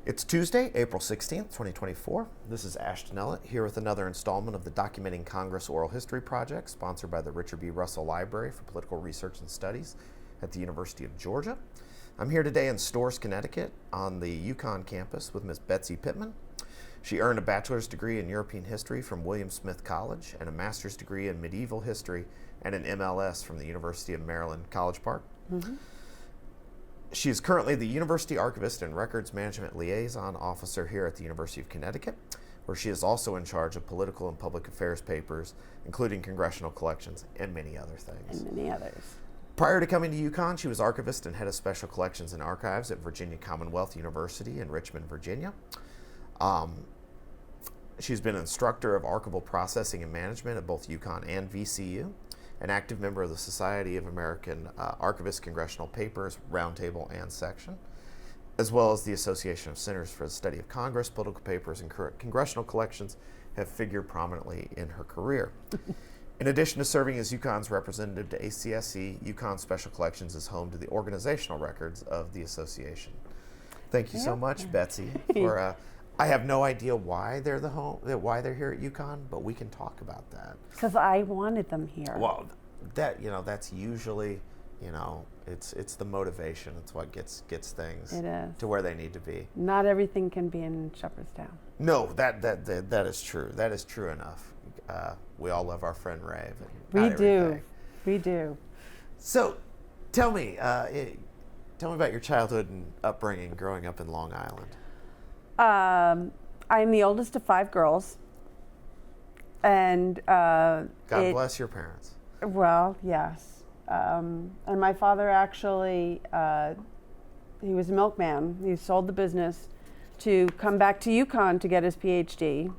It's Tuesday, April 16th, 2024. This is Ashton Ellett here with another installment of the Documenting Congress Oral History Project, sponsored by the Richard B. Russell Library for Political Research and Studies at the University of Georgia. I'm here today in Storrs, Connecticut on the UConn campus with Miss Betsy Pittman. She earned a bachelor's degree in European history from William Smith College and a master's degree in medieval history and an MLS from the University of Maryland, College Park. Mm-hmm. She is currently the University Archivist and Records Management Liaison Officer here at the University of Connecticut, where she is also in charge of political and public affairs papers, including congressional collections and many other things. And many others. Prior to coming to UConn, she was archivist and head of special collections and archives at Virginia Commonwealth University in Richmond, Virginia. She's been an instructor of archival processing and management at both UConn and VCU, an active member of the Society of American Archivists Congressional Papers Roundtable and Section, as well as the Association of Centers for the Study of Congress, Political Papers, and Congressional Collections have figured prominently in her career. In addition to serving as UConn's representative to ACSC, UConn Special Collections is home to the organizational records of the association. Thank you so much, Betsy, for I have no idea why they're why they're here at UConn, but we can talk about that. Because I wanted them here. Well, that's usually, it's the motivation. It's what gets things to where they need to be. Not everything can be in Shepherdstown. No, that is true. That is true enough. We all love our friend Ray. We do. So, tell me about your childhood and upbringing growing up in Long Island. I'm the oldest of 5 girls, and God bless your parents. Well, yes, and my father actually, he was a milkman. He sold the business to come back to UConn to get his PhD.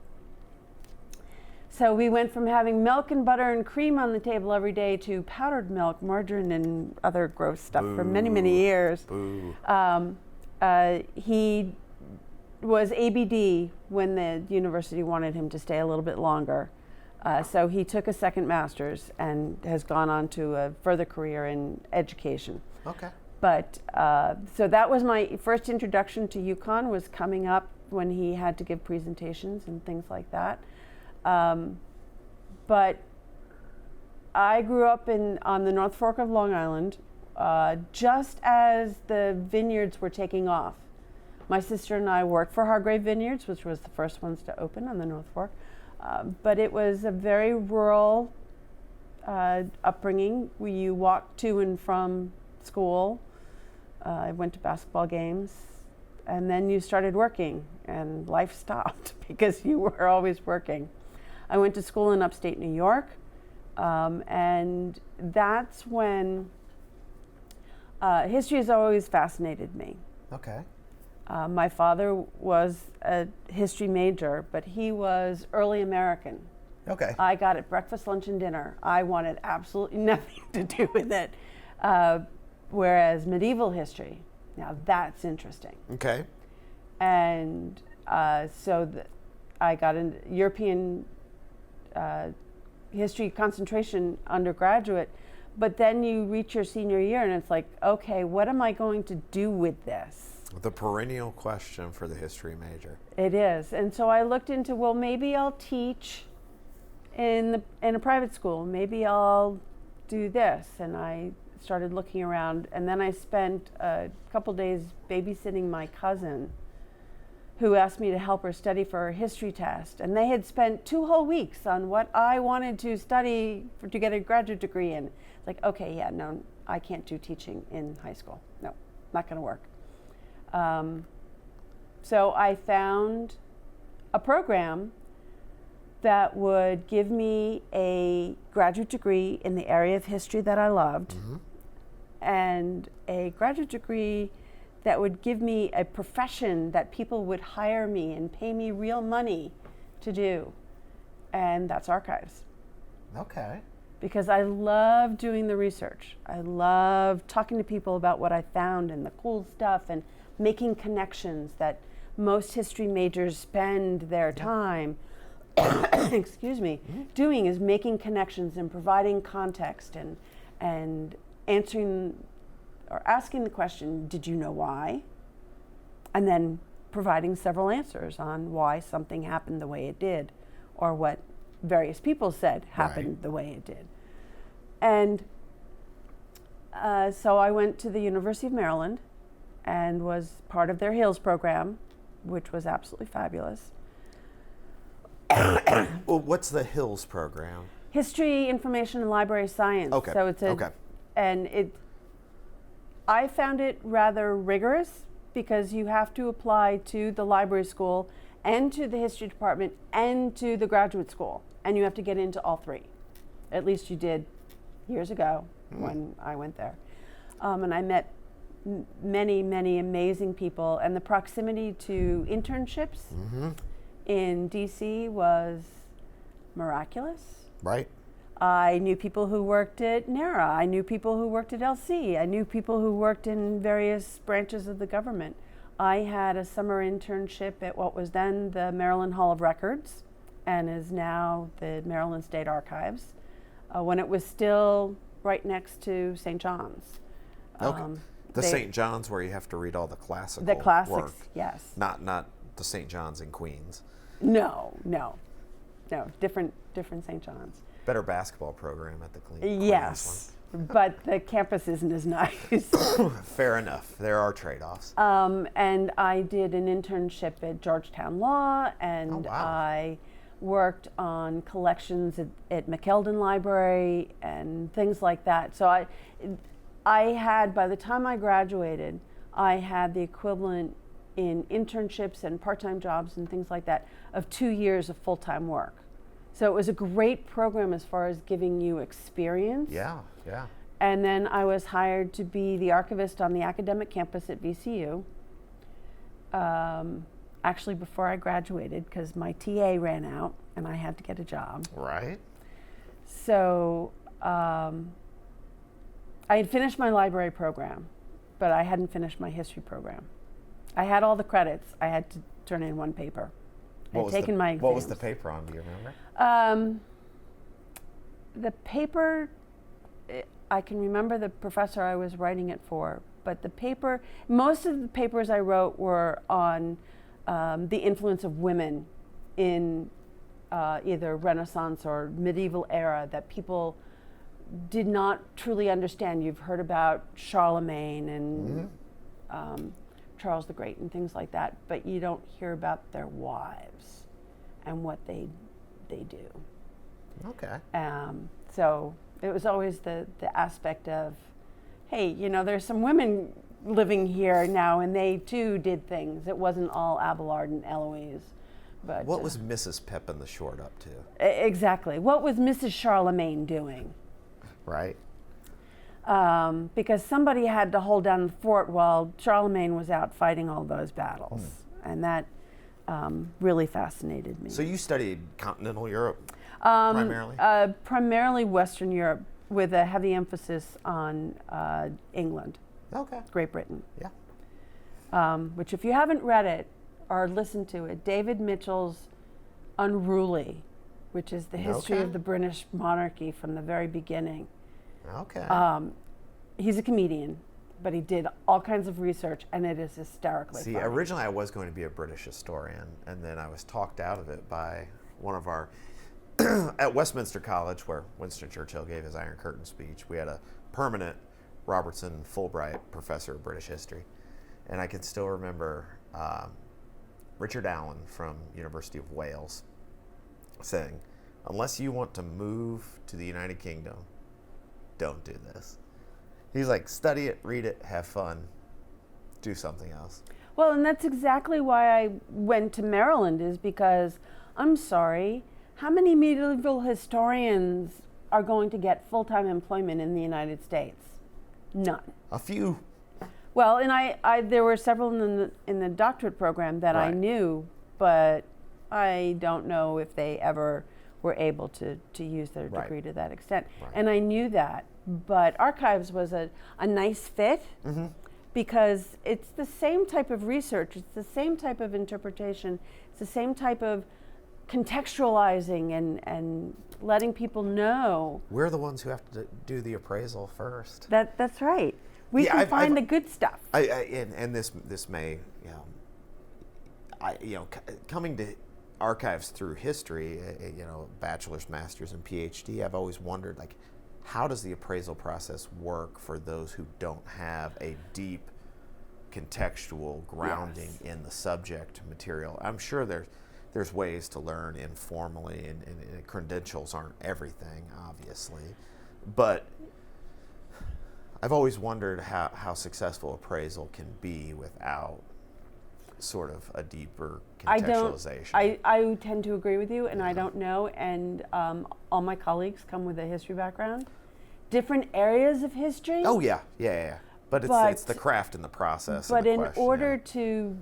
So we went from having milk and butter and cream on the table every day to powdered milk, margarine, and other gross stuff for many, many years. Boo. He was ABD when the university wanted him to stay a little bit longer. So he took a second master's and has gone on to a further career in education. Okay. But so that was my first introduction to UConn, was coming up when he had to give presentations and things like that. But I grew up on the North Fork of Long Island, just as the vineyards were taking off. My sister and I worked for Hargrave Vineyards, which was the first ones to open on the North Fork. But it was a very rural upbringing, where you walked to and from school. I went to basketball games, and then you started working, and life stopped because you were always working. I went to school in upstate New York, and that's when history has always fascinated me. Okay. My father was a history major, but he was early American. Okay. I got it breakfast, lunch, and dinner. I wanted absolutely nothing to do with it. Whereas medieval history, now that's interesting. Okay. And so I got a European history concentration undergraduate, but then you reach your senior year and it's like, okay, what am I going to do with this? The perennial question for the history major. It is. And so I looked into, well, maybe I'll teach in a private school. Maybe I'll do this. And I started looking around. And then I spent a couple days babysitting my cousin, who asked me to help her study for her history test. And they had spent 2 whole weeks on what I wanted to study to get a graduate degree in. It's like, okay, yeah, no, I can't do teaching in high school. No, not going to work. So I found a program that would give me a graduate degree in the area of history that I loved, mm-hmm. and a graduate degree that would give me a profession that people would hire me and pay me real money to do, and that's archives. Okay. Because I love doing the research. I love talking to people about what I found and the cool stuff, and making connections that most history majors spend their time doing, is making connections and providing context and answering or asking the question, did you know why? And then providing several answers on why something happened the way it did, or what various people said happened the way it did. And so I went to the University of Maryland and was part of their HILS program, which was absolutely fabulous. Well, what's the HILS program? History, Information, and Library Science. Okay. So it's I found it rather rigorous because you have to apply to the library school and to the history department and to the graduate school, and you have to get into all three. At least you did years ago when I went there. And I met many, many amazing people, and the proximity to internships in DC was miraculous. Right. I knew people who worked at NARA. I knew people who worked at LC. I knew people who worked in various branches of the government. I had a summer internship at what was then the Maryland Hall of Records and is now the Maryland State Archives, when it was still right next to St. John's. Okay. The St. John's where you have to read all the classical The classics, work. yes. Not the St. John's in Queens. No, different St. John's. Better basketball program at the Queens Yes, but the campus isn't as nice. one. Fair enough. There are trade-offs. And I did an internship at Georgetown Law, and I worked on collections at McKeldin Library and things like that. So I had, by the time I graduated, I had the equivalent in internships and part-time jobs and things like that of 2 years of full-time work. So it was a great program as far as giving you experience. Yeah. And then I was hired to be the archivist on the academic campus at VCU. Actually, before I graduated, because my TA ran out and I had to get a job. Right. So I had finished my library program, but I hadn't finished my history program. I had all the credits. I had to turn in one paper. I had taken my exams. What was the paper on? Do you remember? The paper, I can remember the professor I was writing it for, but the paper, most of the papers I wrote were on the influence of women in either Renaissance or medieval era that people did not truly understand. You've heard about Charlemagne and Charles the Great and things like that, but you don't hear about their wives and what they do. Okay. So it was always the aspect of, hey, there's some women living here now, and they too did things. It wasn't all Abelard and Eloise. But what was Mrs. Pippin the Short up to? Exactly. What was Mrs. Charlemagne doing? Right. Because somebody had to hold down the fort while Charlemagne was out fighting all those battles. And that really fascinated me. So you studied continental Europe primarily? Primarily Western Europe, with a heavy emphasis on England. Okay. Great Britain. Yeah. Which, if you haven't read it or listened to it, David Mitchell's Unruly, which is the history of the British monarchy from the very beginning. Okay. He's a comedian, but he did all kinds of research, and it is hysterically funny. Originally I was going to be a British historian, and then I was talked out of it by one of our, at Westminster College, where Winston Churchill gave his Iron Curtain speech, we had a permanent Robertson Fulbright professor of British history. And I can still remember Richard Allen from University of Wales saying, unless you want to move to the United Kingdom, don't do this. He's like, study it, read it, have fun, do something else. Well, and that's exactly why I went to Maryland, is because, I'm sorry, how many medieval historians are going to get full-time employment in the United States? None. A few. Well, and I there were several in the doctorate program that I knew, but I don't know if they ever were able to use their degree to that extent. Right. And I knew that, but archives was a nice fit because it's the same type of research, it's the same type of interpretation, it's the same type of contextualizing and letting people know. We're the ones who have to do the appraisal first. That's right. We can find the good stuff. And this may, coming to archives through history, bachelor's, master's, and PhD, I've always wondered, like, how does the appraisal process work for those who don't have a deep contextual grounding in the subject material? I'm sure there's ways to learn informally, and credentials aren't everything, obviously, but I've always wondered how successful appraisal can be without sort of a deeper contextualization. I tend to agree with you, and I don't know, and all my colleagues come with a history background. Different areas of history. Oh, yeah. But it's the craft and the process. But and the in question, order to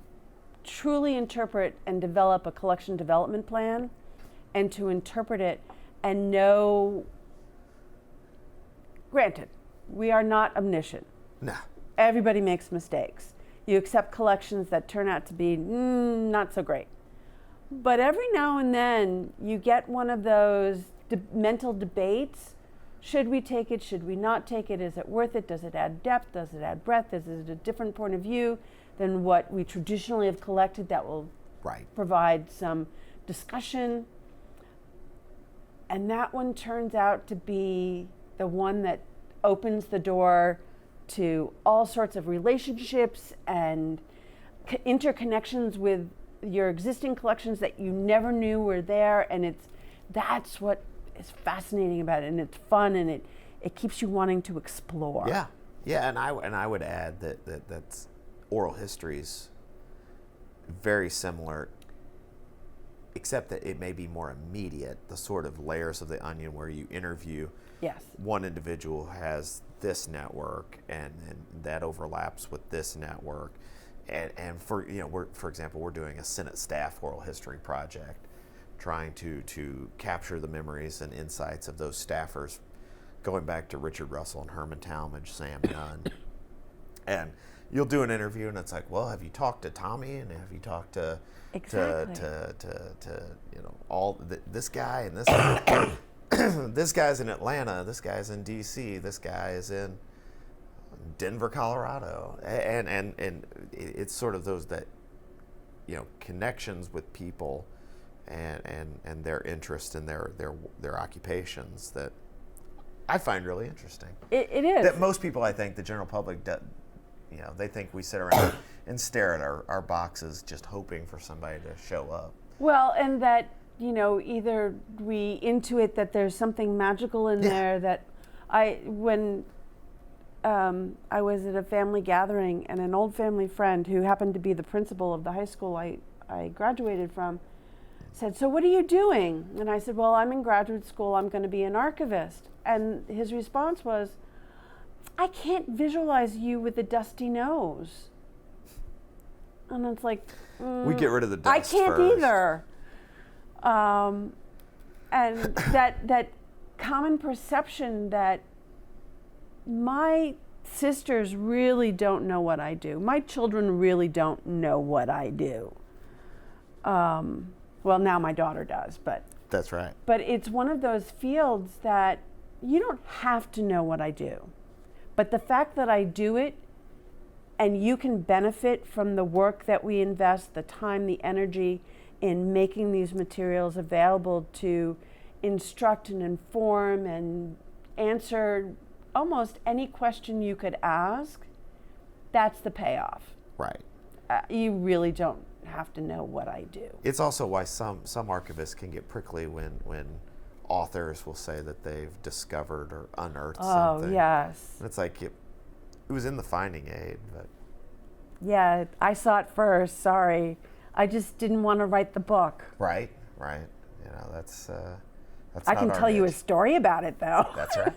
truly interpret and develop a collection development plan, and to interpret it and know, granted, we are not omniscient. No. Everybody makes mistakes. You accept collections that turn out to be not so great. But every now and then you get one of those mental debates. Should we take it? Should we not take it? Is it worth it? Does it add depth? Does it add breadth? Is it a different point of view than what we traditionally have collected that will provide some discussion? And that one turns out to be the one that opens the door to all sorts of relationships and interconnections with your existing collections that you never knew were there, and that's what is fascinating about it, and it's fun, and it keeps you wanting to explore. Yeah, and I would add that's oral histories very similar, except that it may be more immediate, the sort of layers of the onion where you interview one individual who has this network, and that overlaps with this network, and for example, we're doing a Senate staff oral history project, trying to capture the memories and insights of those staffers, going back to Richard Russell and Herman Talmadge, Sam Nunn, and you'll do an interview, and it's like, well, have you talked to Tommy, and have you talked to this guy and this guy? This guy's in Atlanta, this guy's in DC, this guy is in Denver, Colorado, and it's sort of those that connections with people and their interest in their occupations that I find really interesting. It is. That most people, I think, the general public, they think we sit around and stare at our boxes just hoping for somebody to show up. Well, and that, either we intuit that there's something magical in there that when I was at a family gathering, and an old family friend who happened to be the principal of the high school I graduated from said, "So what are you doing?" And I said, "Well, I'm in graduate school. I'm going to be an archivist." And his response was, "I can't visualize you with a dusty nose." And it's like, we get rid of the dust I can't first. either. And that common perception that my sisters really don't know what I do. My children really don't know what I do. Well, now my daughter does, but that's right. But it's one of those fields that you don't have to know what I do. But the fact that I do it, and you can benefit from the work that we invest, the time, the energy in making these materials available to instruct and inform and answer almost any question you could ask, that's the payoff. Right. You really don't have to know what I do. It's also why some archivists can get prickly when authors will say that they've discovered or unearthed something. Oh, yes. And it's like it was in the finding aid, but yeah, I saw it first. Sorry, I just didn't want to write the book. Right. That's I can tell you a story about it, though. That's right.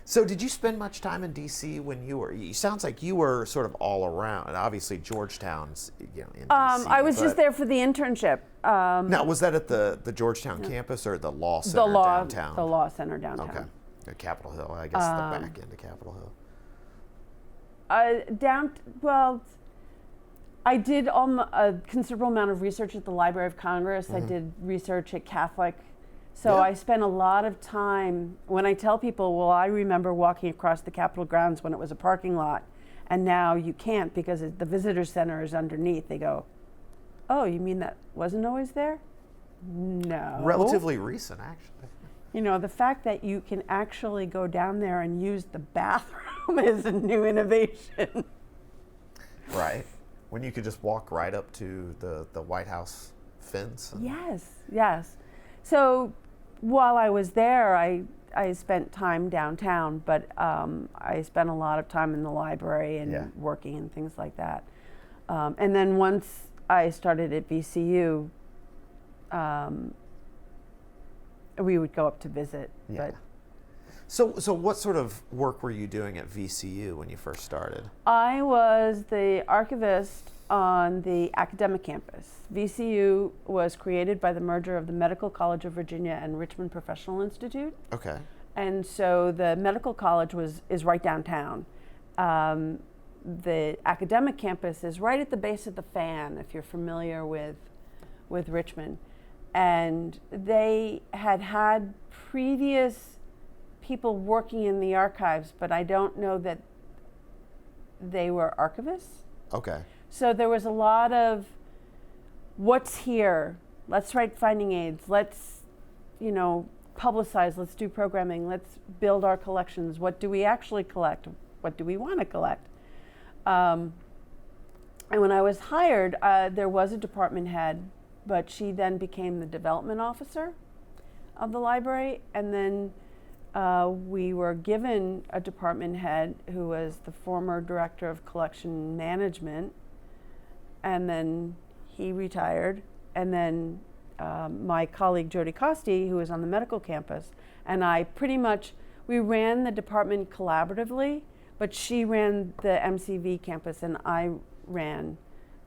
So did you spend much time in D.C. when you were, it sounds like you were sort of all around, and obviously Georgetown's in D.C. I was just there for the internship. Now, was that at the Georgetown campus or the Law Center downtown? The Law Center downtown. Okay. At Capitol Hill, I guess the back end of Capitol Hill. I did a considerable amount of research at the Library of Congress. I did research at Catholic. So I spent a lot of time, when I tell people, well, I remember walking across the Capitol grounds when it was a parking lot, and now you can't because the visitor center is underneath. They go, oh, you mean that wasn't always there? No. Relatively recent, actually. You know, the fact that you can actually go down there and use the bathroom is a new innovation. Right. When you could just walk right up to the White House fence. Yes. So while I was there, I spent time downtown, but I spent a lot of time in the library and working and things like that. And then once I started at VCU, we would go up to visit. Yeah. So what sort of work were you doing at VCU when you first started? I was the archivist on the academic campus. VCU was created by the merger of the Medical College of Virginia and Richmond Professional Institute. Okay. And so the medical college is right downtown. The academic campus is right at the base of the fan, if you're familiar with Richmond. And they had previous people working in the archives, but I don't know that they were archivists. Okay. So there was a lot of, what's here? Let's write finding aids. Let's, publicize. Let's do programming. Let's build our collections. What do we actually collect? What do we want to collect? And when I was hired, there was a department head, but she then became the development officer of the library. And then we were given a department head who was the former director of collection management. And then he retired. And then my colleague Jody Costi, who was on the medical campus, and I we ran the department collaboratively, but she ran the MCV campus and I ran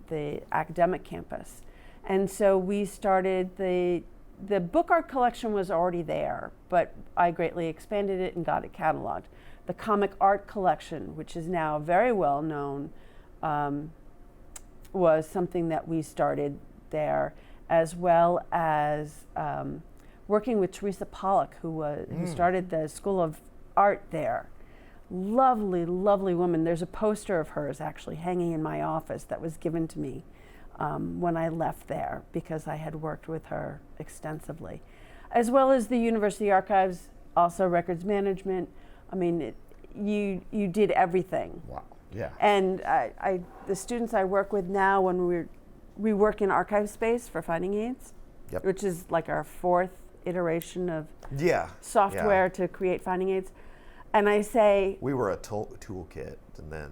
the academic campus. And so we started the book art collection was already there, but I greatly expanded it and got it cataloged. The comic art collection, which is now very well known, was something that we started there, as well as working with Teresa Pollock, who started the School of Art there. Lovely, lovely woman. There's a poster of hers actually hanging in my office that was given to me when I left there because I had worked with her extensively. As well as the University Archives, also records management. I mean, you did everything. Wow, yeah. And the students I work with now, when we work in archive space for finding aids, which is like our fourth iteration of software to create finding aids. And I say, we were a toolkit, and then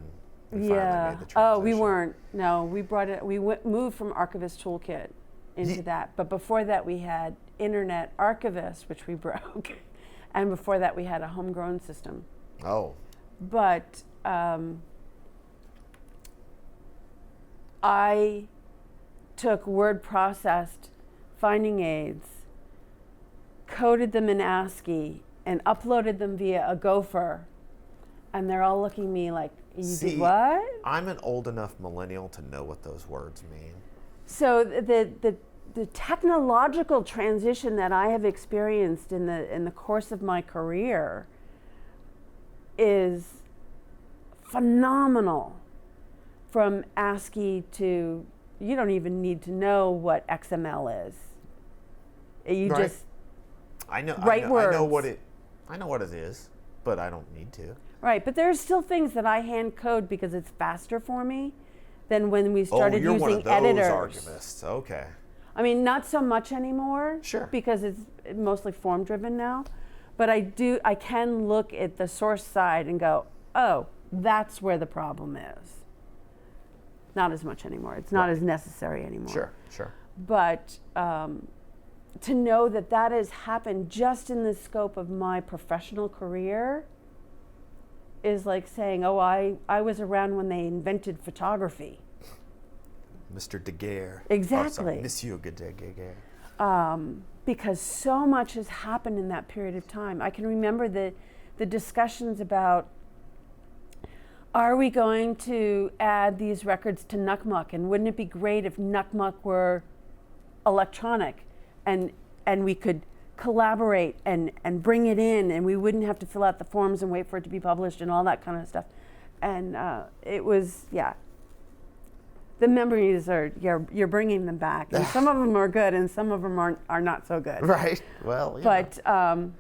we finally made the transition. Oh, we weren't. No, we brought it. We moved from Archivist Toolkit into that. But before that, we had Internet Archivist, which we broke, and before that, we had a homegrown system. Oh. But I took word processed finding aids, coded them in ASCII, and uploaded them via a Gopher, and they're all looking at me like, you did what? I'm an old enough millennial to know what those words mean. So the technological transition that I have experienced in the course of my career is phenomenal. From ASCII to, you don't even need to know what XML is. You just write words. I know what it is, but I don't need to. Right, but there's still things that I hand code because it's faster for me than when we started using editors. Oh, you're one of those archivists. Okay. I mean, not so much anymore. Sure. Because it's mostly form driven now. But I can look at the source side and go, oh, that's where the problem is. Not as much anymore. It's not as necessary anymore. Sure. But to know that has happened just in the scope of my professional career is like saying, oh, I was around when they invented photography. Mr. Daguerre. Exactly. Oh, sorry, Monsieur Daguerre. Because so much has happened in that period of time. I can remember the discussions about, are we going to add these records to NUCMUC? And wouldn't it be great if NUCMUC were electronic and we could collaborate and bring it in and we wouldn't have to fill out the forms and wait for it to be published and all that kind of stuff. And it was, the memories are, you're bringing them back. And some of them are good and some of them are not so good. Right. Well, you But, know.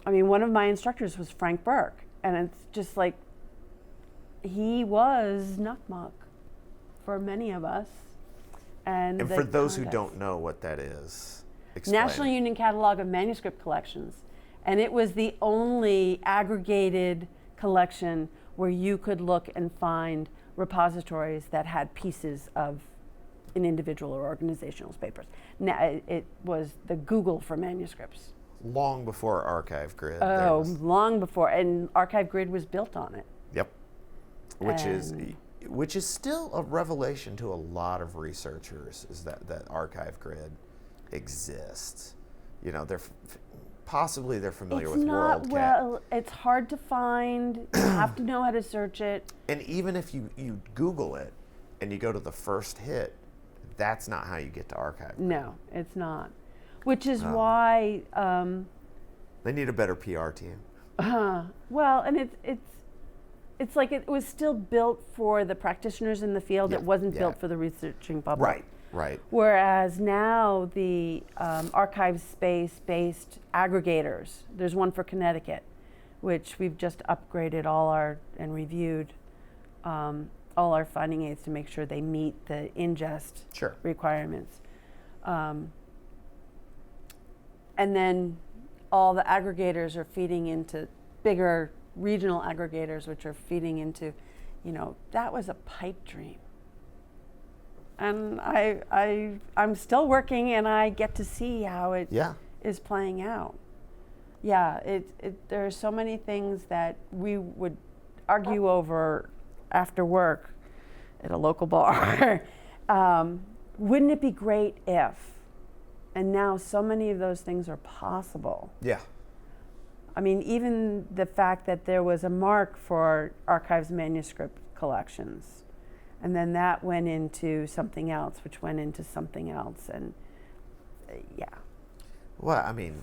I mean, one of my instructors was Frank Burke. And it's just like, he was Nukmuk for many of us. And For those who don't know what that is, explain. National Union Catalog of Manuscript Collections. And it was the only aggregated collection where you could look and find repositories that had pieces of an individual or organizational papers. Now, it was the Google for manuscripts. Long before Archive Grid. Oh, long before. And Archive Grid was built on it. Yep. Which is still a revelation to a lot of researchers, is that Archive Grid exists. You know, possibly they're familiar with WorldCat. Well, it's hard to find. You have to know how to search it. And even if you Google it and you go to the first hit, that's not how you get to Archive Grid. No, it's not. Which is why they need a better PR team. Well, and it's like it was still built for the practitioners in the field. It wasn't built for the researching public. Right. Whereas now the archive space-based aggregators, there's one for Connecticut, which we've just upgraded and reviewed all our finding aids to make sure they meet the ingest requirements. And then all the aggregators are feeding into bigger regional aggregators, which are feeding into, that was a pipe dream. And I'm still working, and I get to see how it is playing out. Yeah, there are so many things that we would argue over after work at a local bar. Wouldn't it be great if? And now so many of those things are possible. Yeah. I mean, even the fact that there was a mark for archives manuscript collections, and then that went into something else, which went into something else, and Well, I mean,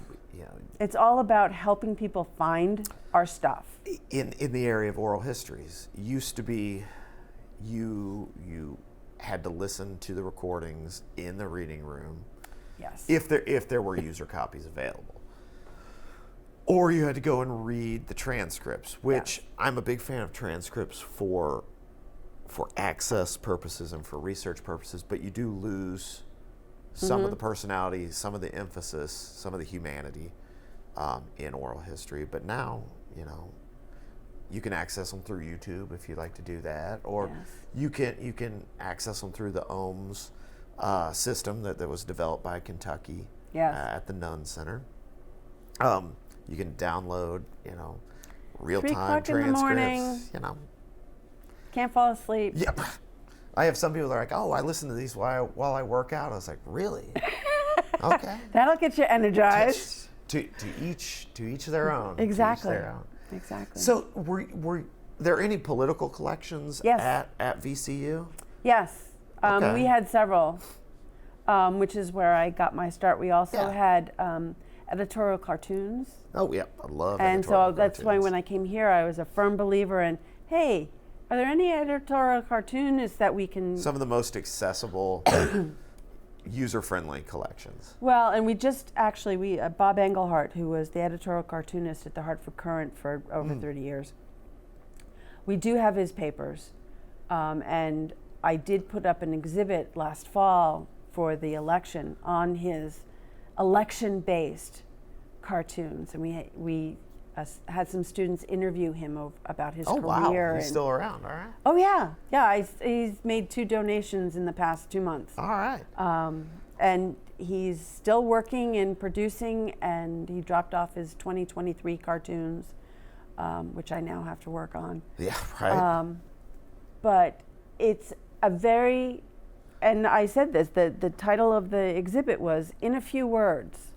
it's all about helping people find our stuff. In the area of oral histories, used to be, you had to listen to the recordings in the reading room. Yes. If there were user copies available. Or you had to go and read the transcripts, which I'm a big fan of transcripts for access purposes and for research purposes, but you do lose some of the personality, some of the emphasis, some of the humanity in oral history. But now, you can access them through YouTube if you'd like to do that, or you can access them through the OHMS system that was developed by Kentucky at the Nunn Center. You can download, real-time 3:00 in the morning. transcripts. Can't fall asleep. Yep. I have some people that are like, "Oh, I listen to these while I work out." I was like, "Really? Okay." That'll get you energized. To each their own. Exactly. To each their own. Exactly. So, were there any political collections at VCU? Yes. Okay. We had several, which is where I got my start. We also had editorial cartoons. Oh, yeah. I love and editorial so that's why when I came here, I was a firm believer in, hey, are there any editorial cartoonists that we can... Some of the most accessible, user-friendly collections. Well, and we just actually, Bob Engelhardt, who was the editorial cartoonist at the Hartford Courant for over 30 years, we do have his papers. And I did put up an exhibit last fall for the election on his election-based cartoons, and we had some students interview him about his career. Oh wow, he's still around, all right. Oh yeah. He's made 2 donations in the past 2 months. All right. And he's still working and producing, and he dropped off his 2023 cartoons, which I now have to work on. Yeah, right. But it's a very, and I said this, the title of the exhibit was In a Few Words,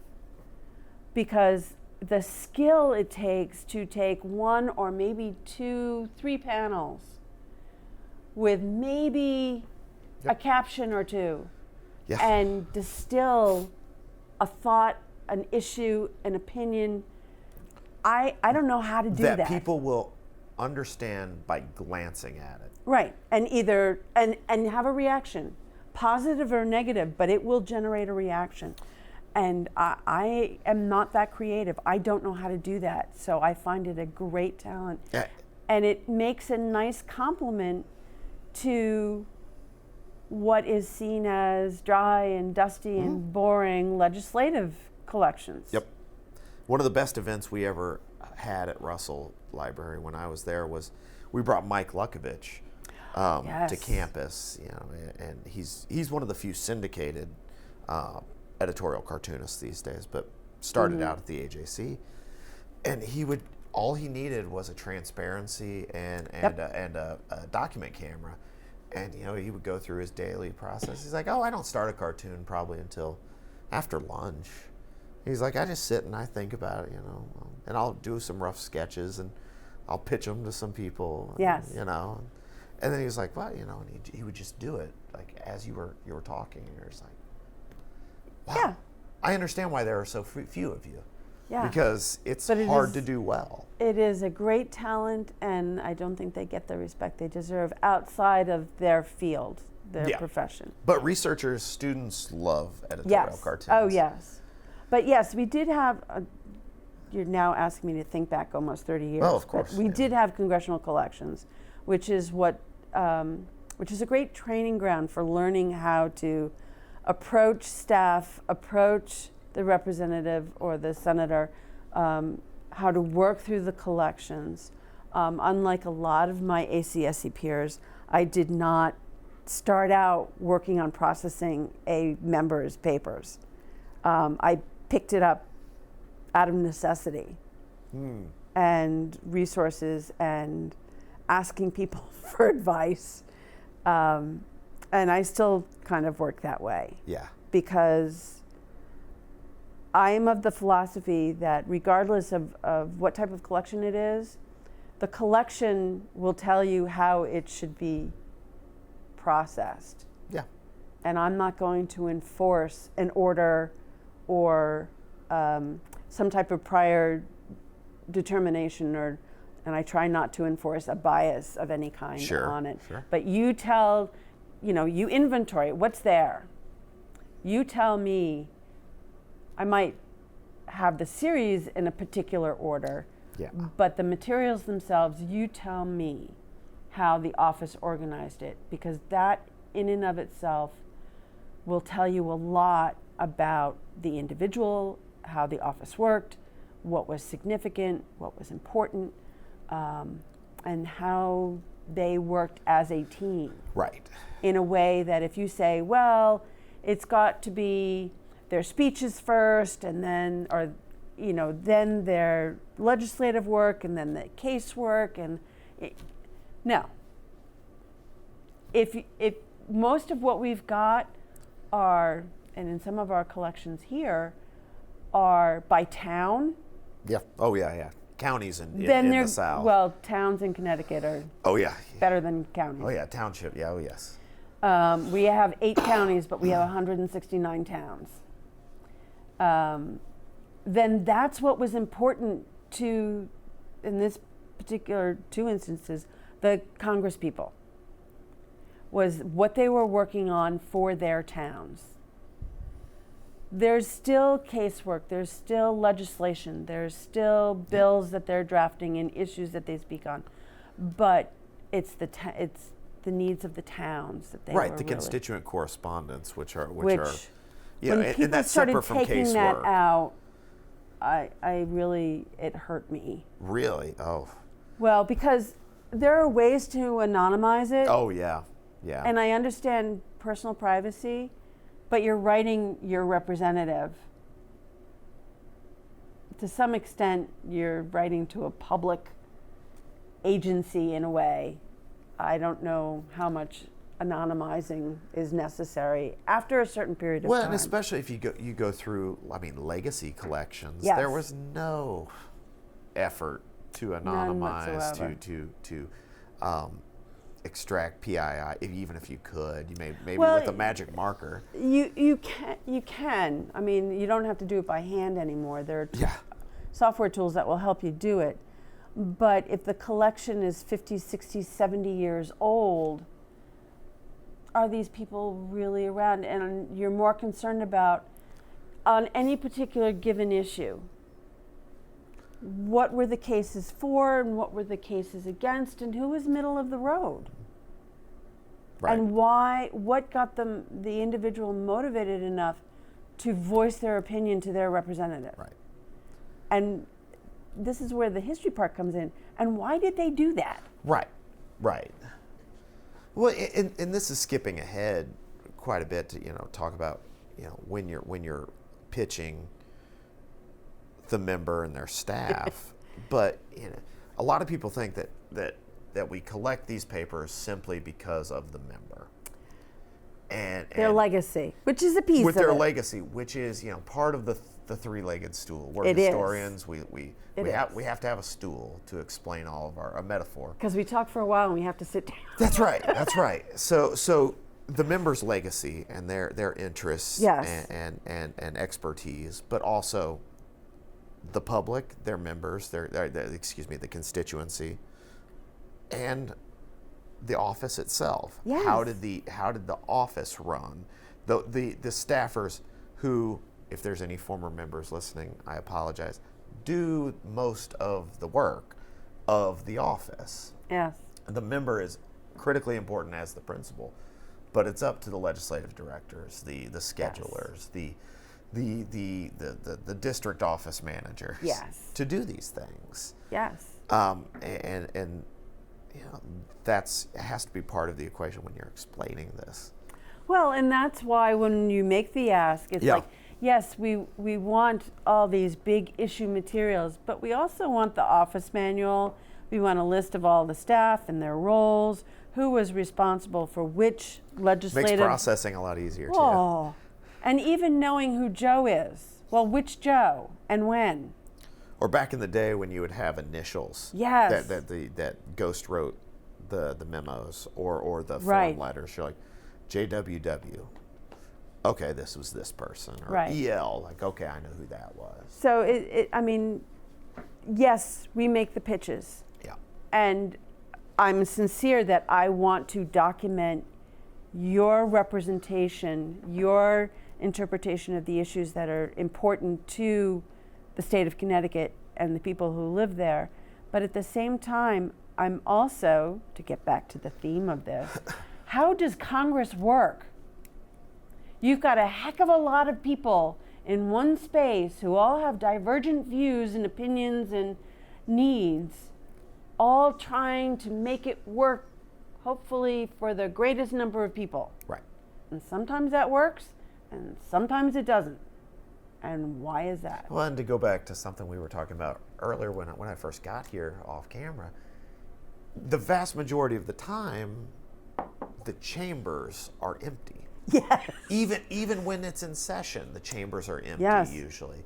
because the skill it takes to take 1 or maybe 2, 3 panels with maybe a caption or 2 and distill a thought, an issue, an opinion. I don't know how to do that. That people will understand by glancing at it. Right, and either and have a reaction, positive or negative, but it will generate a reaction. And I am not that creative. I don't know how to do that, so I find it a great talent. Yeah. And it makes a nice complement to what is seen as dry and dusty and boring legislative collections. Yep. One of the best events we ever had at Russell Library when I was there was we brought Mike Lukovich to campus, and he's one of the few syndicated editorial cartoonists these days, but started out at the AJC, and all he needed was a transparency and a document camera, and he would go through his daily process. He's like, oh, I don't start a cartoon probably until after lunch. He's like, I just sit and I think about it, and I'll do some rough sketches and I'll pitch them to some people. Yes. And then he was like, well, and he would just do it like as you were talking, and you're just like, wow. Yeah. I understand why there are so few of you. Yeah. Because it's hard to do well. It is a great talent, and I don't think they get the respect they deserve outside of their field, their profession. But researchers, students love editorial cartoons. Oh, yes. But yes, we did have, you're now asking me to think back almost 30 years. Oh, of course. But we did have congressional collections, which is a great training ground for learning how to approach staff, approach the representative or the senator, how to work through the collections. Unlike a lot of my ACSC peers, I did not start out working on processing a member's papers. I picked it up out of necessity and resources and asking people for advice. And I still kind of work that way. Yeah. Because I am of the philosophy that regardless of what type of collection it is, the collection will tell you how it should be processed. Yeah. And I'm not going to enforce an order or some type of prior determination, and I try not to enforce a bias of any kind on it. Sure. But you you inventory what's there. You tell me, I might have the series in a particular order, but the materials themselves, you tell me how the office organized it, because that in and of itself will tell you a lot about the individual, how the office worked, what was significant, what was important, and how they worked as a team. Right. In a way that if you say, well, it's got to be their speeches first, and then, then their legislative work, and then the case work, no. If most of what we've got are, and in some of our collections here, are by town. Yeah. Oh, yeah. Counties in the South. Well, towns in Connecticut are better than counties. Oh, yeah. Township. Yeah. Oh, yes. We have 8 counties, but we have 169 towns. Then that's what was important to, in this particular 2 instances, the Congress people, was what they were working on for their towns. There's still casework, there's still legislation, there's still bills that they're drafting and issues that they speak on, but it's the needs of the towns that they were the constituent correspondence, which are when and people that's started separate from taking casework. that out, I really, it hurt me. Really? Oh. Well, because there are ways to anonymize it. Oh, yeah. Yeah. And I understand personal privacy, but you're writing your representative. To some extent, you're writing to a public agency in a way. I don't know how much anonymizing is necessary after a certain period of time. Well, and especially if you go through, legacy collections, Yes. there was no effort to anonymize, to extract PII, even if you could. You maybe with a magic marker. You can. I mean, you don't have to do it by hand anymore. There are software tools that will help you do it. But if the collection is 50, 60, 70 years old, are these people really around? And you're more concerned about, on any particular given issue, what were the cases for and what were the cases against, and who was middle of the road? Right. And what got them, the individual, motivated enough to voice their opinion to their representative? Right. And this is where the history part comes in. And why did they do that? Right. Well, and this is skipping ahead quite a bit to talk about when you're pitching the member and their staff. But a lot of people think that we collect these papers simply because of the member and their legacy, which is a piece with of their it. legacy, which is part of the three-legged stool. We're It historians. is. We It have to have a stool to explain all of a metaphor. Because we talk for a while and we have to sit down. That's right. So the members' legacy and their interests Yes. and expertise, but also the public, their members, the constituency, and the office itself. Yes. How did the office run? The staffers who, if there's any former members listening, I apologize, do most of the work of the office. Yes. The member is critically important as the principal, but it's up to the legislative directors, the schedulers, the district office managers Yes. to do these things. Yes. And it has to be part of the equation when you're explaining this. Well, and that's why when you make the ask, it's Yeah. like, yes, we want all these big issue materials, but we also want the office manual. We want a list of all the staff and their roles, who was responsible for which legislative. Makes processing a lot easier too. Oh, and even knowing who Joe is. Well, which Joe and when? Or back in the day when you would have initials. Yes. That Ghost wrote the memos or the form Right. letters. You're like, JWW. Okay, this was this person. Or Right. EL. Like, okay, I know who that was. So I mean, yes, we make the pitches. Yeah. And I'm sincere that I want to document your representation, your interpretation of the issues that are important to the state of Connecticut and the people who live there. But at the same time, I'm also, to get back to the theme of this, how does Congress work? You've got a heck of a lot of people in one space who all have divergent views and opinions and needs, all trying to make it work, hopefully for the greatest number of people. Right. And sometimes that works, and sometimes it doesn't. And why is that? Well, and to go back to something we were talking about earlier when I first got here off camera, the vast majority of the time, the chambers are empty. Yes. Even when it's in session, the chambers are empty. Yes. Usually.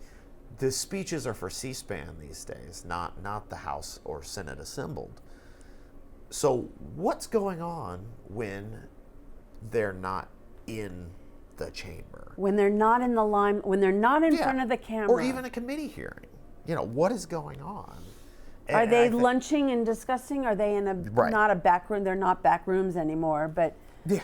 The speeches are for C-SPAN these days, not the House or Senate assembled. So what's going on when they're not in the chamber? When they're not in the line, when they're not in front of the camera. Or even a committee hearing. What is going on? Are they lunching and discussing? Are they in a Right. not a back room? They're not back rooms anymore, but Yeah.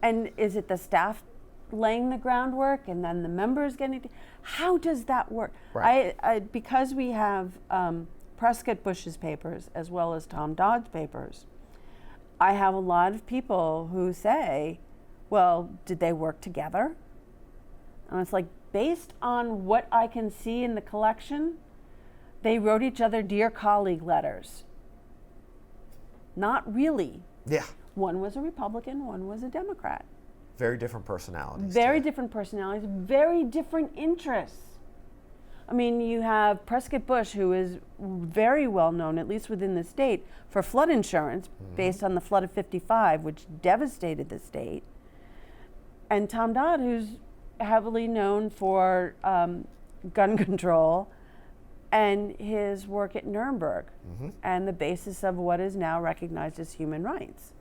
And is it the staff laying the groundwork and then the members getting? How does that work? Right. Because we have Prescott Bush's papers as well as Tom Dodd's papers, I have a lot of people who say, well, did they work together? And it's like, based on what I can see in the collection, they wrote each other Dear Colleague letters. Not really. Yeah. One was a Republican, one was a Democrat. Very different personalities. Very too. different personalities, very different interests. I mean, you have Prescott Bush, who is very well known, at least within the state, for flood insurance based on the flood of '55, which devastated the state. And Tom Dodd, who's heavily known for gun control and his work at Nuremberg and the basis of what is now recognized as human rights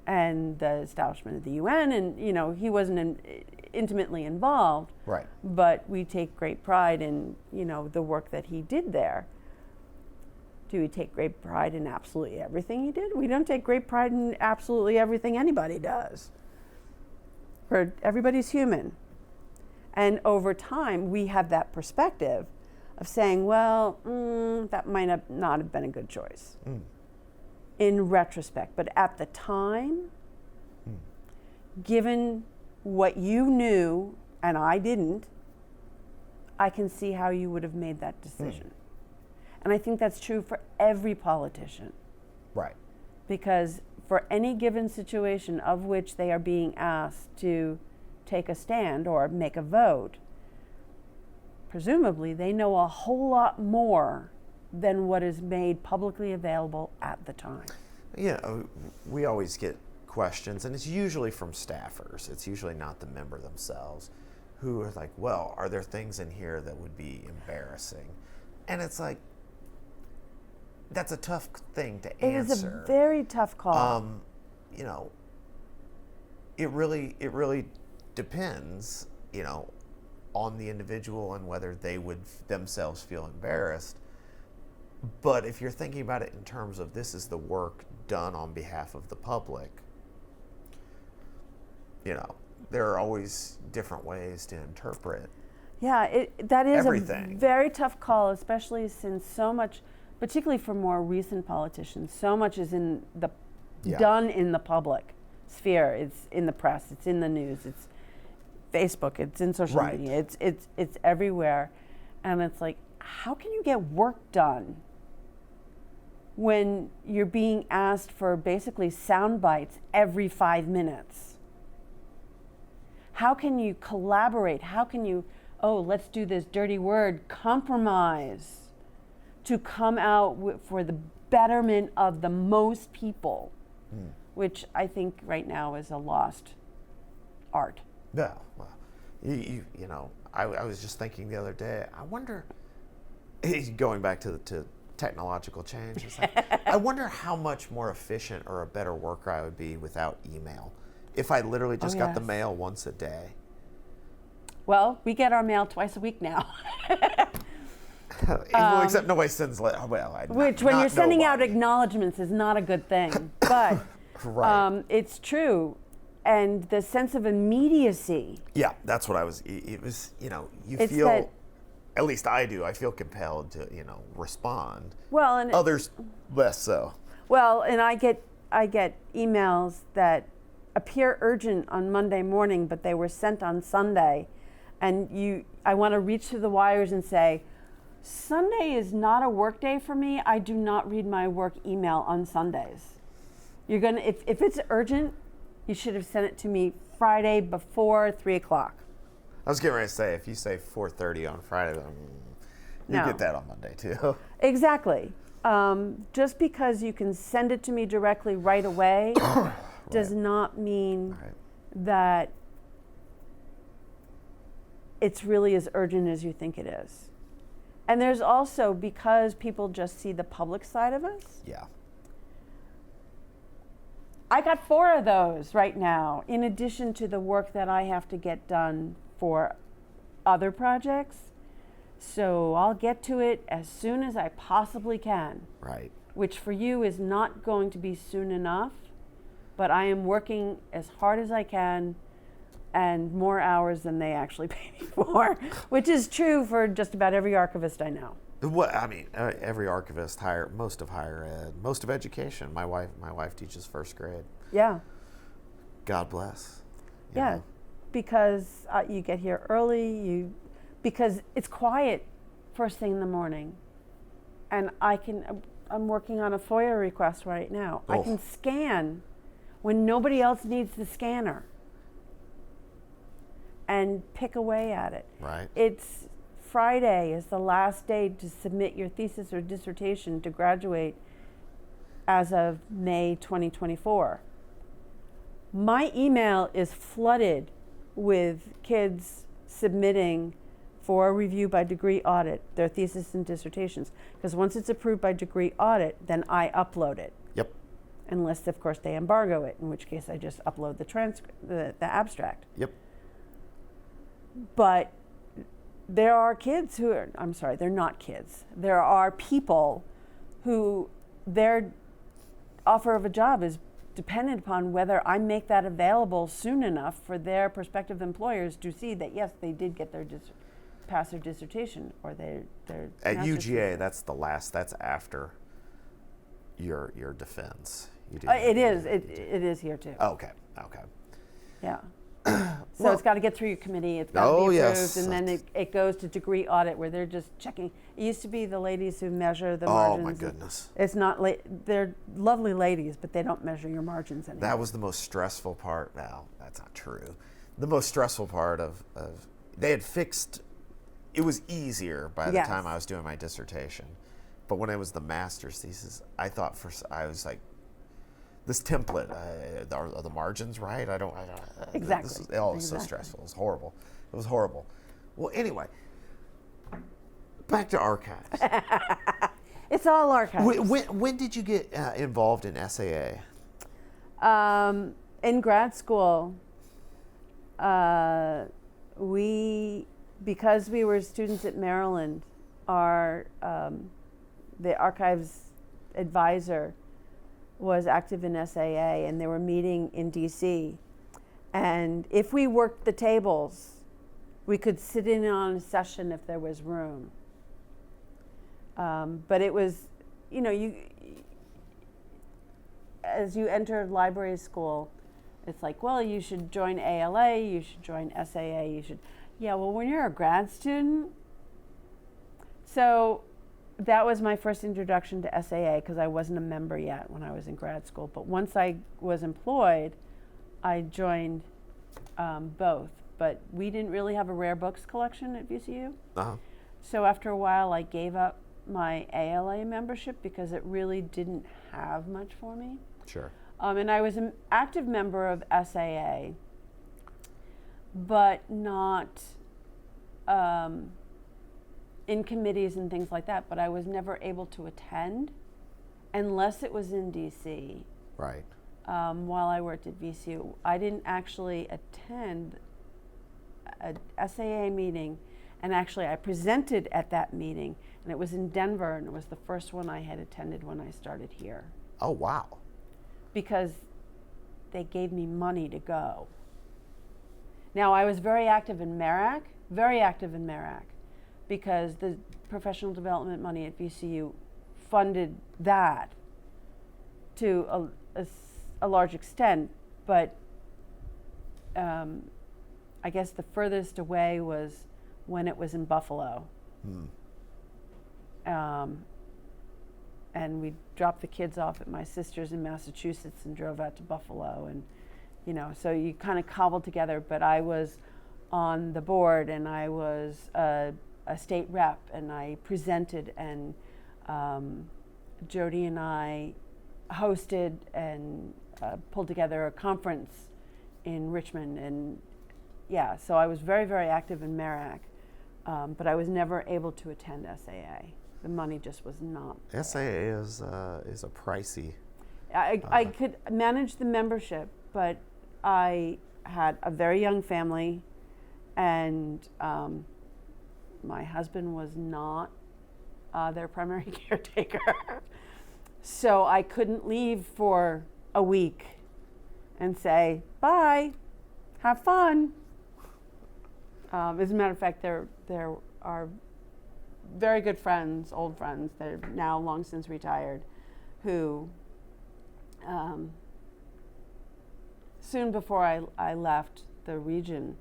and the establishment of the UN. And, he wasn't intimately involved, Right. but we take great pride in, the work that he did there. Do we take great pride in absolutely everything he did? We don't take great pride in absolutely everything anybody does. Everybody's human. And over time, we have that perspective of saying, well, that might not have been a good choice in retrospect. But at the time, given what you knew and I didn't, I can see how you would have made that decision. And I think that's true for every politician. Right. Because for any given situation of which they are being asked to take a stand or make a vote, presumably they know a whole lot more than what is made publicly available at the time. Yeah, we always get questions, and it's usually from staffers. It's usually not the member themselves who are like, well, are there things in here that would be embarrassing? And it's like, that's a tough thing to answer. It is a very tough call. You know, it really depends, you know, on the individual and whether they would themselves feel embarrassed. But if you're thinking about it in terms of this is the work done on behalf of the public, you know, there are always different ways to interpret. Yeah, that is everything. A very tough call, especially since so much, particularly for more recent politicians, so much is done in the public sphere. It's in the press, it's in the news, it's Facebook, it's in social media, it's everywhere. And it's like, how can you get work done when you're being asked for basically sound bites every 5 minutes? How can you collaborate? How can you, let's do this dirty word, compromise, to come out for the betterment of the most people, which I think right now is a lost art. Yeah, well, you know, I was just thinking the other day, I wonder, going back to technological change, it's like, I wonder how much more efficient or a better worker I would be without email. If I literally just got the mail once a day. Well, we get our mail twice a week now. Well, except nobody sends, which when you're sending out acknowledgments is not a good thing. But it's true. And the sense of immediacy. Yeah, that's what it was, you know, at least I do, I feel compelled to, you know, respond. Well, and others less so. Well, and I get emails that appear urgent on Monday morning, but they were sent on Sunday. And I want to reach through the wires and say, Sunday is not a work day for me. I do not read my work email on Sundays. You're gonna, if it's urgent, you should have sent it to me Friday before 3 o'clock. I was getting ready to say, if you say 4:30 on Friday, you get that on Monday too. Exactly. Just because you can send it to me directly right away does not mean that it's really as urgent as you think it is. And there's also, because people just see the public side of us. Yeah. I got 4 of those right now, in addition to the work that I have to get done for other projects. So I'll get to it as soon as I possibly can. Right. Which for you is not going to be soon enough, but I am working as hard as I can and more hours than they actually pay me for, which is true for just about every archivist I know. Well, I mean, every archivist, most of higher ed, most of education. My wife teaches first grade. Yeah. God bless. You yeah, know. Because you get here early. Because it's quiet first thing in the morning, and I'm working on a FOIA request right now. I can scan when nobody else needs the scanner, and pick away at it. Right. It's Friday is the last day to submit your thesis or dissertation to graduate as of May 2024. My email is flooded with kids submitting for review by degree audit their thesis and dissertations, because once it's approved by degree audit, then I upload it. Yep. Unless, of course, they embargo it, in which case I just upload the transcript, the abstract. Yep. But there are kids who are, I'm sorry, they're not kids. There are people who their offer of a job is dependent upon whether I make that available soon enough for their prospective employers to see that, yes, they did get their pass their dissertation or their At master's UGA, thesis. that's after your defense. You do It is here too. Oh, okay. Yeah. So Well- it's got to get through your committee. It's got to Oh, be approved, yes. and then it goes to degree audit where they're just checking. It used to be the ladies who measure the Oh margins. my goodness. It's not. They're lovely ladies, but they don't measure your margins anymore. That was the most stressful part. No, that's not true. The most stressful part of they had fixed. It was easier by the Yes. time I was doing my dissertation, but when it was the master's thesis, I thought I was like, this template, are the margins right? I don't. Exactly. This is, it was so Exactly. stressful. It was horrible. It was horrible. Well, anyway, back to archives. It's all archives. When did you get involved in SAA? In grad school, because we were students at Maryland, the archives advisor was active in SAA, and they were meeting in DC. And if we worked the tables, we could sit in on a session if there was room. But it was, as you enter library school, it's like, well, you should join ALA, you should join SAA, when you're a grad student. So that was my first introduction to SAA, because I wasn't a member yet when I was in grad school. But once I was employed, I joined both. But we didn't really have a rare books collection at VCU. Uh-huh. So after a while, I gave up my ALA membership because it really didn't have much for me. Sure. And I was an active member of SAA, but not in committees and things like that. But I was never able to attend unless it was in DC. Right. While I worked at VCU, I didn't actually attend a SAA meeting, and actually I presented at that meeting, and it was in Denver, and it was the first one I had attended when I started here. Oh, wow. Because they gave me money to go. Now, I was very active in MARAC, because the professional development money at VCU funded that to a large extent, but I guess the furthest away was when it was in Buffalo. And we dropped the kids off at my sister's in Massachusetts and drove out to Buffalo, and so you kind of cobbled together. But I was on the board, and I was a state rep, and I presented, and Jody and I hosted and pulled together a conference in Richmond, and so I was very, very active in MARAC, but I was never able to attend SAA. The money just was not there. SAA is a pricey. I could manage the membership, but I had a very young family, and my husband was not their primary caretaker. So I couldn't leave for a week and say, bye, have fun. As a matter of fact, there are very good friends, old friends, that are now long since retired, who soon before I left the region,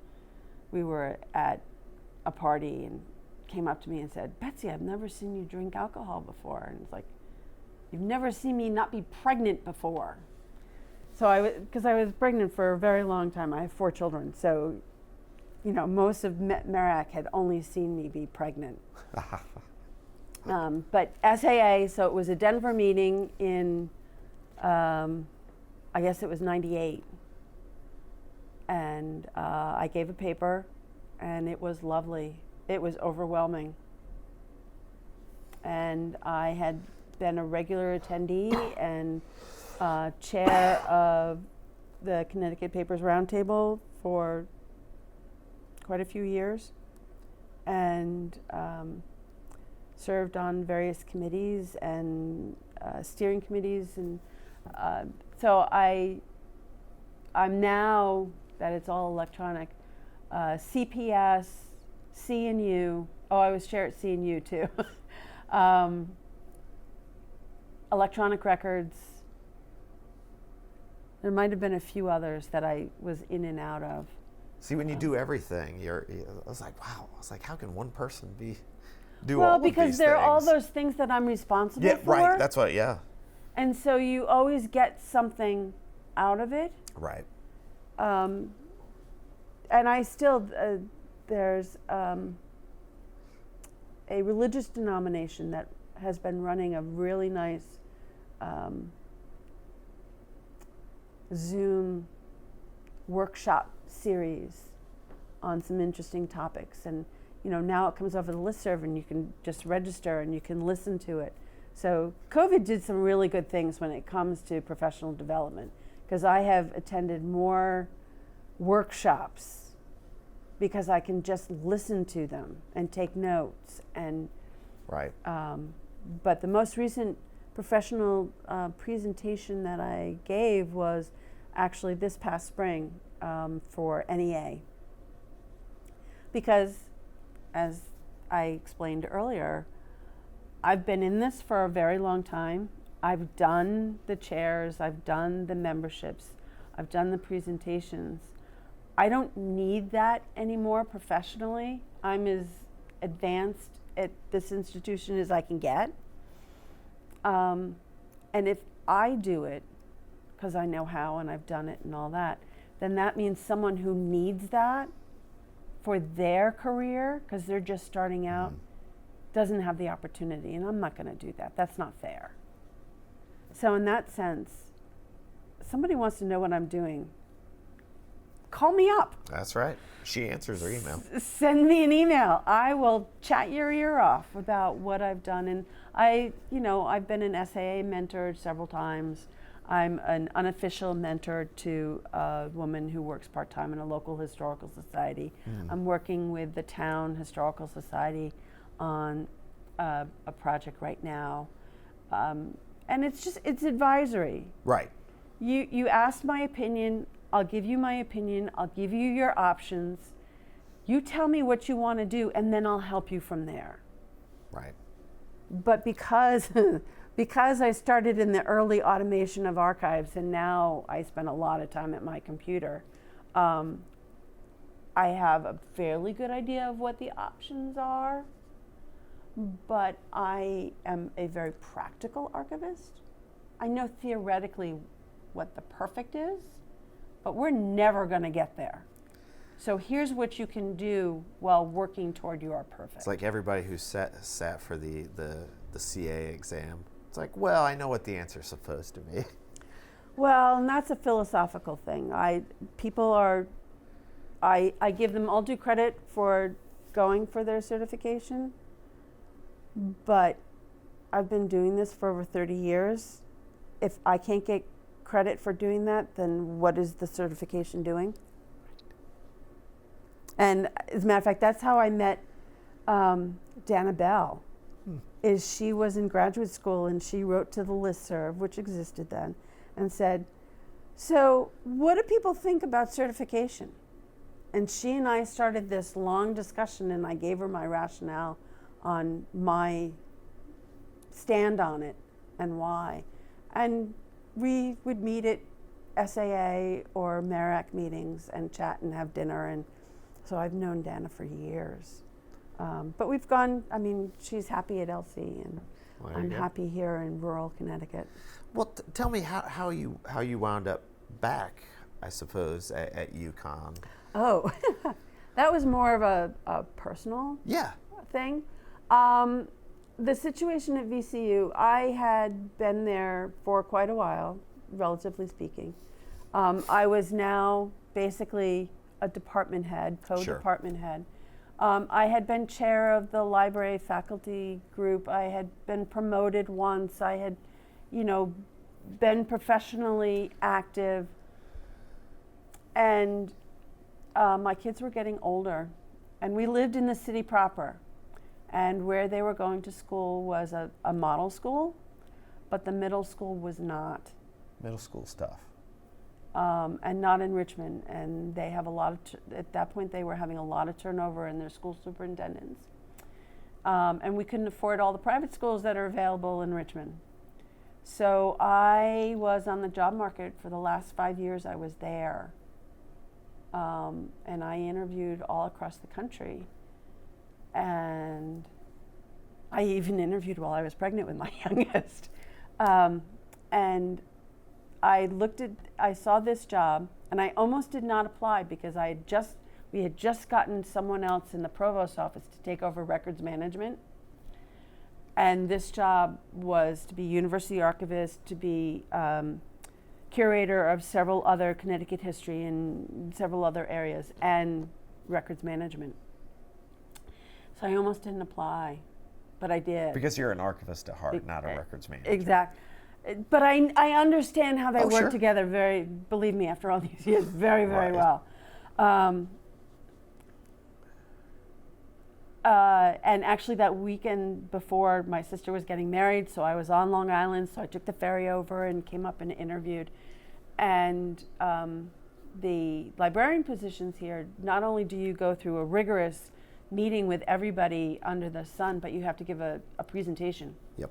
we were at a party and came up to me and said, Betsy, I've never seen you drink alcohol before. And it's like, you've never seen me not be pregnant before. So because I was pregnant for a very long time. I have 4 children. So, most of MARAC had only seen me be pregnant. But SAA, so it was a Denver meeting in, I guess it was 98. And I gave a paper, and it was lovely. It was overwhelming. And I had been a regular attendee and chair of the Connecticut Papers Roundtable for quite a few years. And served on various committees and steering committees, and so I'm now that it's all electronic, CPS, C&U. Oh, I was chair at C&U too. Electronic records. There might have been a few others that I was in and out of. See, when you do everything, I was like, wow. I was like, how can one person do all well, of these because there are all things? those things that I'm responsible Yeah, for. right. That's what. Yeah. And so you always get something out of it. Right. And I still, there's a religious denomination that has been running a really nice Zoom workshop series on some interesting topics. And now it comes over the listserv and you can just register and you can listen to it. So COVID did some really good things when it comes to professional development, because I have attended more workshops because I can just listen to them and take notes. And right. But the most recent professional presentation that I gave was actually this past spring for NEA. Because, as I explained earlier, I've been in this for a very long time. I've done the chairs, I've done the memberships, I've done the presentations. I don't need that anymore professionally. I'm as advanced at this institution as I can get. And if I do it, because I know how and I've done it and all that, then that means someone who needs that for their career, because they're just starting out, doesn't have the opportunity, and I'm not going to do that. That's not fair. So in that sense, somebody wants to know what I'm doing, call me up. That's right. She answers her email. Send me an email. I will chat your ear off about what I've done. And I've been an SAA mentor several times. I'm an unofficial mentor to a woman who works part-time in a local historical society. I'm working with the town historical society on a project right now. And it's advisory. Right. You asked my opinion, I'll give you my opinion, I'll give you your options. You tell me what you want to do, and then I'll help you from there. Right. But because I started in the early automation of archives, and now I spend a lot of time at my computer, I have a fairly good idea of what the options are, but I am a very practical archivist. I know theoretically what the perfect is, but we're never going to get there. So here's what you can do while working toward your perfect. It's like everybody who sat for the CA exam. It's like, well, I know what the answer's supposed to be. Well, and that's a philosophical thing. I give them all due credit for going for their certification, but I've been doing this for over 30 years. If I can't get credit for doing that, then what is the certification doing? And as a matter of fact, that's how I met Dana Bell. Is she was in graduate school and she wrote to the listserv, which existed then, and said, so what do people think about certification? And she and I started this long discussion, and I gave her my rationale on my stand on it and why. And we would meet at SAA or MARAC meetings and chat and have dinner. And so I've known Dana for years. But we've gone, she's happy at LC, and I'm happy here in rural Connecticut. Well, tell me how you wound up back, I suppose, at UConn. Oh, that was more of a personal thing. The situation at VCU, I had been there for quite a while, relatively speaking. I was now basically a department head, co-department head. I had been chair of the library faculty group. I had been promoted once. I had, been professionally active. And my kids were getting older. And we lived in the city proper. And where they were going to school was a model school, but the middle school was not. Middle school stuff. And not in Richmond. And they have a lot of, at that point they were having a lot of turnover in their school superintendents. And we couldn't afford all the private schools that are available in Richmond. So I was on the job market for the last 5 years I was there. And I interviewed all across the country. And I even interviewed while I was pregnant with my youngest. And I saw this job, and I almost did not apply because we had just gotten someone else in the provost's office to take over records management. And this job was to be university archivist, to be curator of several other Connecticut history in several other areas, and records management. So I almost didn't apply, but I did. Because you're an archivist at heart, not a records manager. Exactly. But I understand how they work sure. together believe me, after all these years, very, very Right. well. And actually that weekend before, my sister was getting married, so I was on Long Island, so I took the ferry over and came up and interviewed. And the librarian positions here, not only do you go through a rigorous meeting with everybody under the sun, but you have to give a presentation. Yep.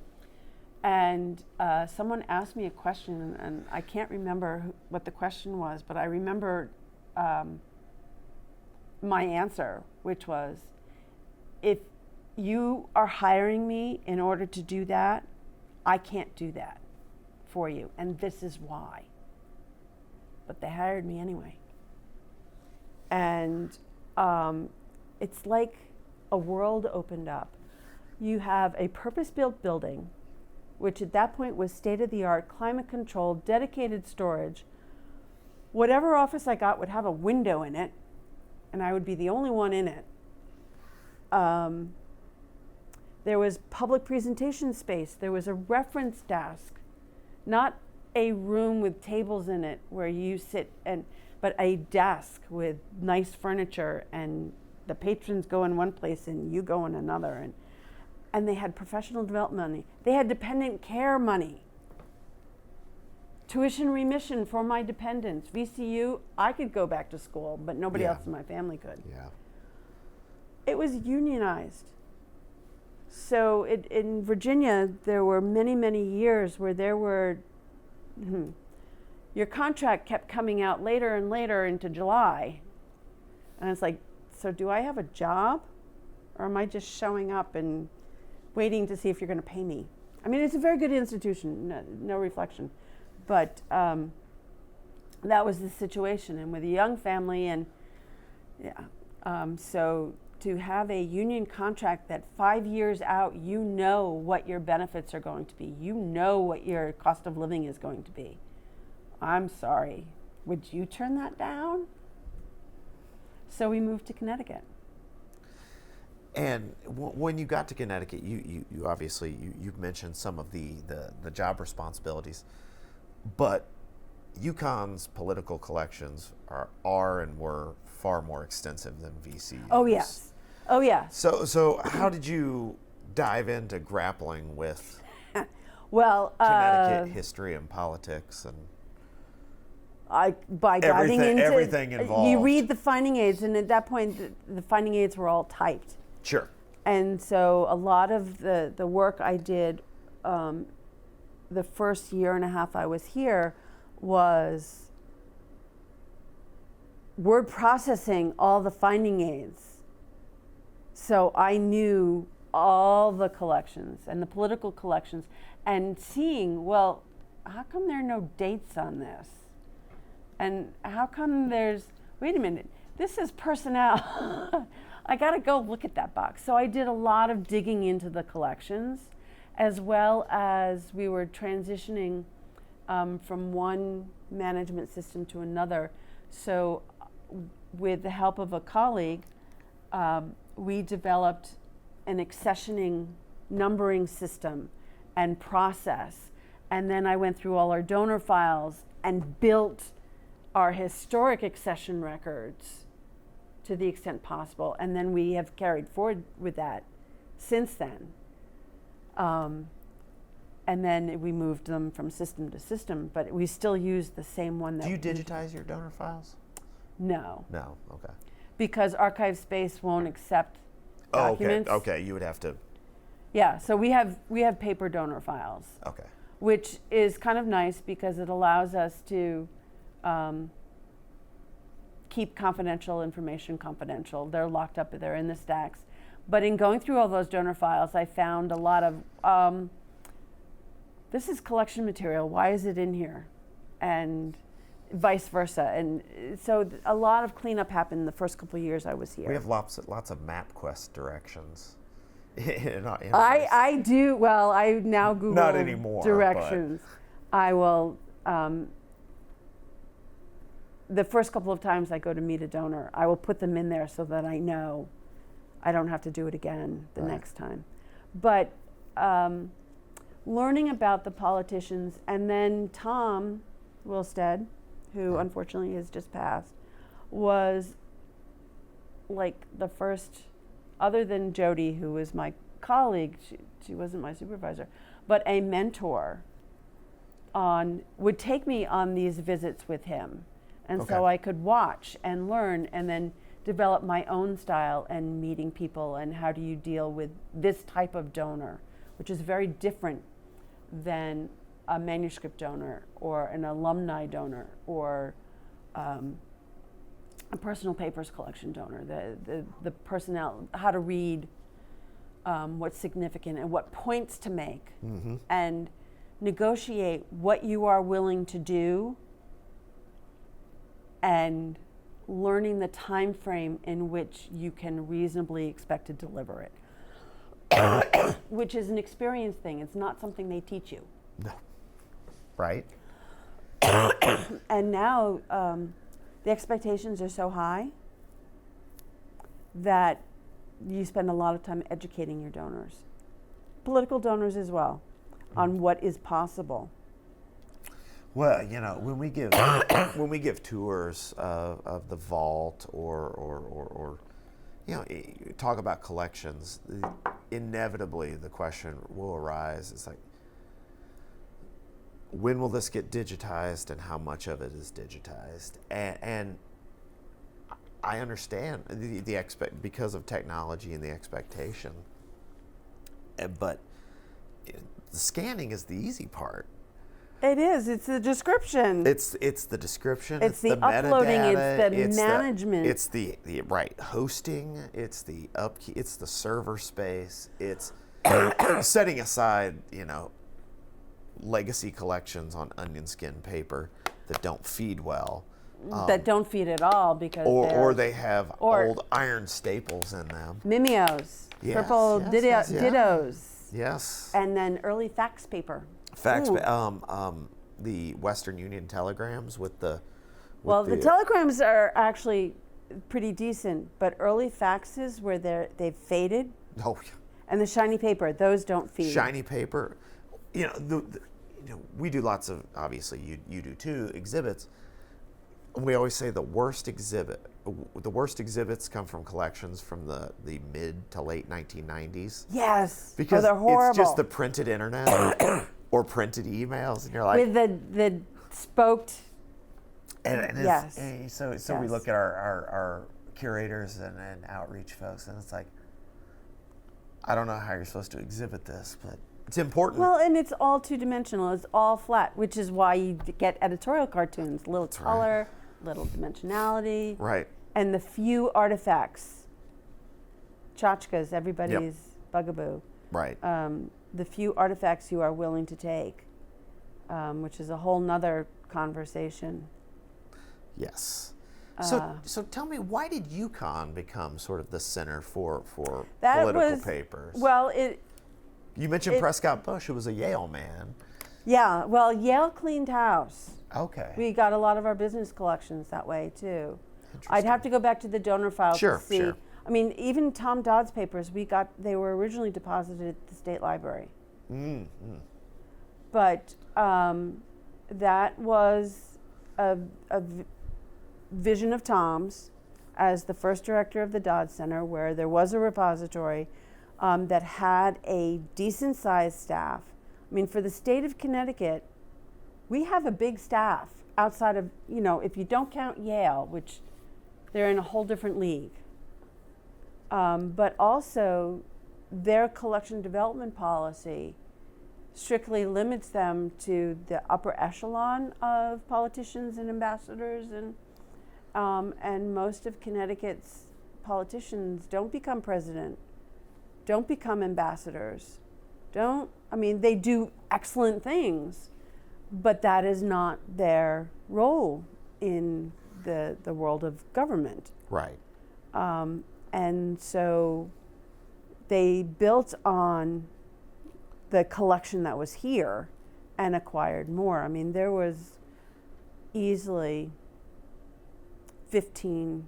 And someone asked me a question, and I can't remember what the question was, but I remember my answer, which was, if you are hiring me in order to do that, I can't do that for you, and this is why. But they hired me anyway. And it's like a world opened up. You have a purpose-built building, which at that point was state-of-the-art, climate-controlled, dedicated storage. Whatever office I got would have a window in it, and I would be the only one in it. There was public presentation space. There was a reference desk, not a room with tables in it where you sit, but a desk with nice furniture, and the patrons go in one place and you go in another. And they had professional development money. They had dependent care money. Tuition remission for my dependents. VCU, I could go back to school, but nobody else in my family could. Yeah. It was unionized. So in Virginia, there were many, many years where there were, your contract kept coming out later and later into July. And it's like, so do I have a job? Or am I just showing up and waiting to see if you're going to pay me? I mean, it's a very good institution, no reflection. But that was the situation. And with a young family, and so to have a union contract that 5 years out, you know what your benefits are going to be. You know what your cost of living is going to be. I'm sorry. Would you turn that down? So we moved to Connecticut. And when you got to Connecticut, you obviously, you've mentioned some of the job responsibilities, but UConn's political collections are and were far more extensive than VCU's. Oh, yes. Oh, yes. So how did you dive into grappling with well, Connecticut history and politics and by diving into everything involved? You read the finding aids, and at that point, the finding aids were all typed. Sure. And so a lot of the work I did the first year and a half I was here was word processing all the finding aids. So I knew all the collections and the political collections, and seeing, well, how come there are no dates on this? And how come wait a minute, this is personnel. I got to go look at that box. So I did a lot of digging into the collections, as well as we were transitioning from one management system to another. So with the help of a colleague, we developed an accessioning numbering system and process. And then I went through all our donor files and built our historic accession records to the extent possible. And then we have carried forward with that since then. And then we moved them from system to system, but we still use the same one. Do you digitize your donor files? No. No, okay. Because Archive Space won't accept documents. Okay, you would have to. Yeah, so we have paper donor files. Okay. Which is kind of nice because it allows us to keep confidential information confidential. They're locked up, they're in the stacks. But in going through all those donor files, I found a lot of, this is collection material, why is it in here? And vice versa. And so a lot of cleanup happened the first couple of years I was here. We have lots of MapQuest directions. I do, well, I now Google Not anymore, directions. I will, the first couple of times I go to meet a donor, I will put them in there so that I know I don't have to do it again the next time. But learning about the politicians, and then Tom Wilstead, who unfortunately has just passed, was like the first, other than Jody, who was my colleague, she wasn't my supervisor, but a mentor would take me on these visits with him. And so I could watch and learn and then develop my own style and meeting people and how do you deal with this type of donor, which is very different than a manuscript donor or an alumni donor or a personal papers collection donor, the personnel, how to read what's significant and what points to make and negotiate what you are willing to do and learning the time frame in which you can reasonably expect to deliver it, which is an experience thing. It's not something they teach you. No. Right. And now the expectations are so high that you spend a lot of time educating your donors, political donors as well, on what is possible. Well, you know, when we give tours of the vault or you know, talk about collections, inevitably the question will arise. It's like, when will this get digitized and how much of it is digitized? And I understand because of technology and the expectation, but the scanning is the easy part. It is. It's the description. It's the description. It's the uploading. Metadata, It's the management. It's the right hosting. It's the upkeep. It's the server space. It's setting aside, you know, legacy collections on onion skin paper that don't feed well. That don't feed at all because or they have old iron staples in them. Mimeos, purple dittos. Yes. And then early fax paper. The Western Union telegrams with the. The telegrams are actually pretty decent, but early faxes where they've faded. Oh. And the shiny paper, those don't feed. Shiny paper, you know, we do lots of, obviously you do too, exhibits. We always say the worst exhibits come from collections from the mid to late 1990s. Yes, because they're horrible. It's just the printed internet or printed emails, and you're like with the spoked. And yes. So we look at our curators and outreach folks, and it's like, I don't know how you're supposed to exhibit this, but it's important. Well, and it's all two-dimensional. It's all flat, which is why you get editorial cartoons. Little color, little dimensionality. Right. And the few artifacts. Tchotchkes, everybody's bugaboo. Right. The few artifacts you are willing to take, which is a whole nother conversation. Yes. So tell me, why did UConn become sort of the center for political papers? Well, you mentioned Prescott Bush, who was a Yale man. Yeah, well, Yale cleaned house. Okay. We got a lot of our business collections that way too. I'd have to go back to the donor file to see. Sure. I mean, even Tom Dodd's papers, they were originally deposited at the State Library. Mm-hmm. But that was a vision of Tom's as the first director of the Dodd Center, where there was a repository that had a decent sized staff. I mean, for the state of Connecticut, we have a big staff outside of, if you don't count Yale, which they're in a whole different league. But also, their collection development policy strictly limits them to the upper echelon of politicians and ambassadors, and most of Connecticut's politicians don't become president, don't become ambassadors, they do excellent things, but that is not their role in the world of government. Right. And so they built on the collection that was here and acquired more. I mean, there was easily 15,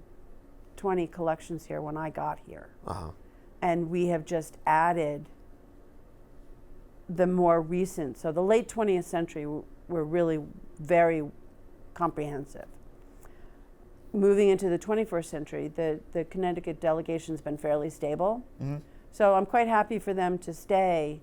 20 collections here when I got here. Uh-huh. And we have just added the more recent. So the late 20th century were really very comprehensive. Moving into the 21st century, the Connecticut delegation's been fairly stable. Mm-hmm. So I'm quite happy for them to stay.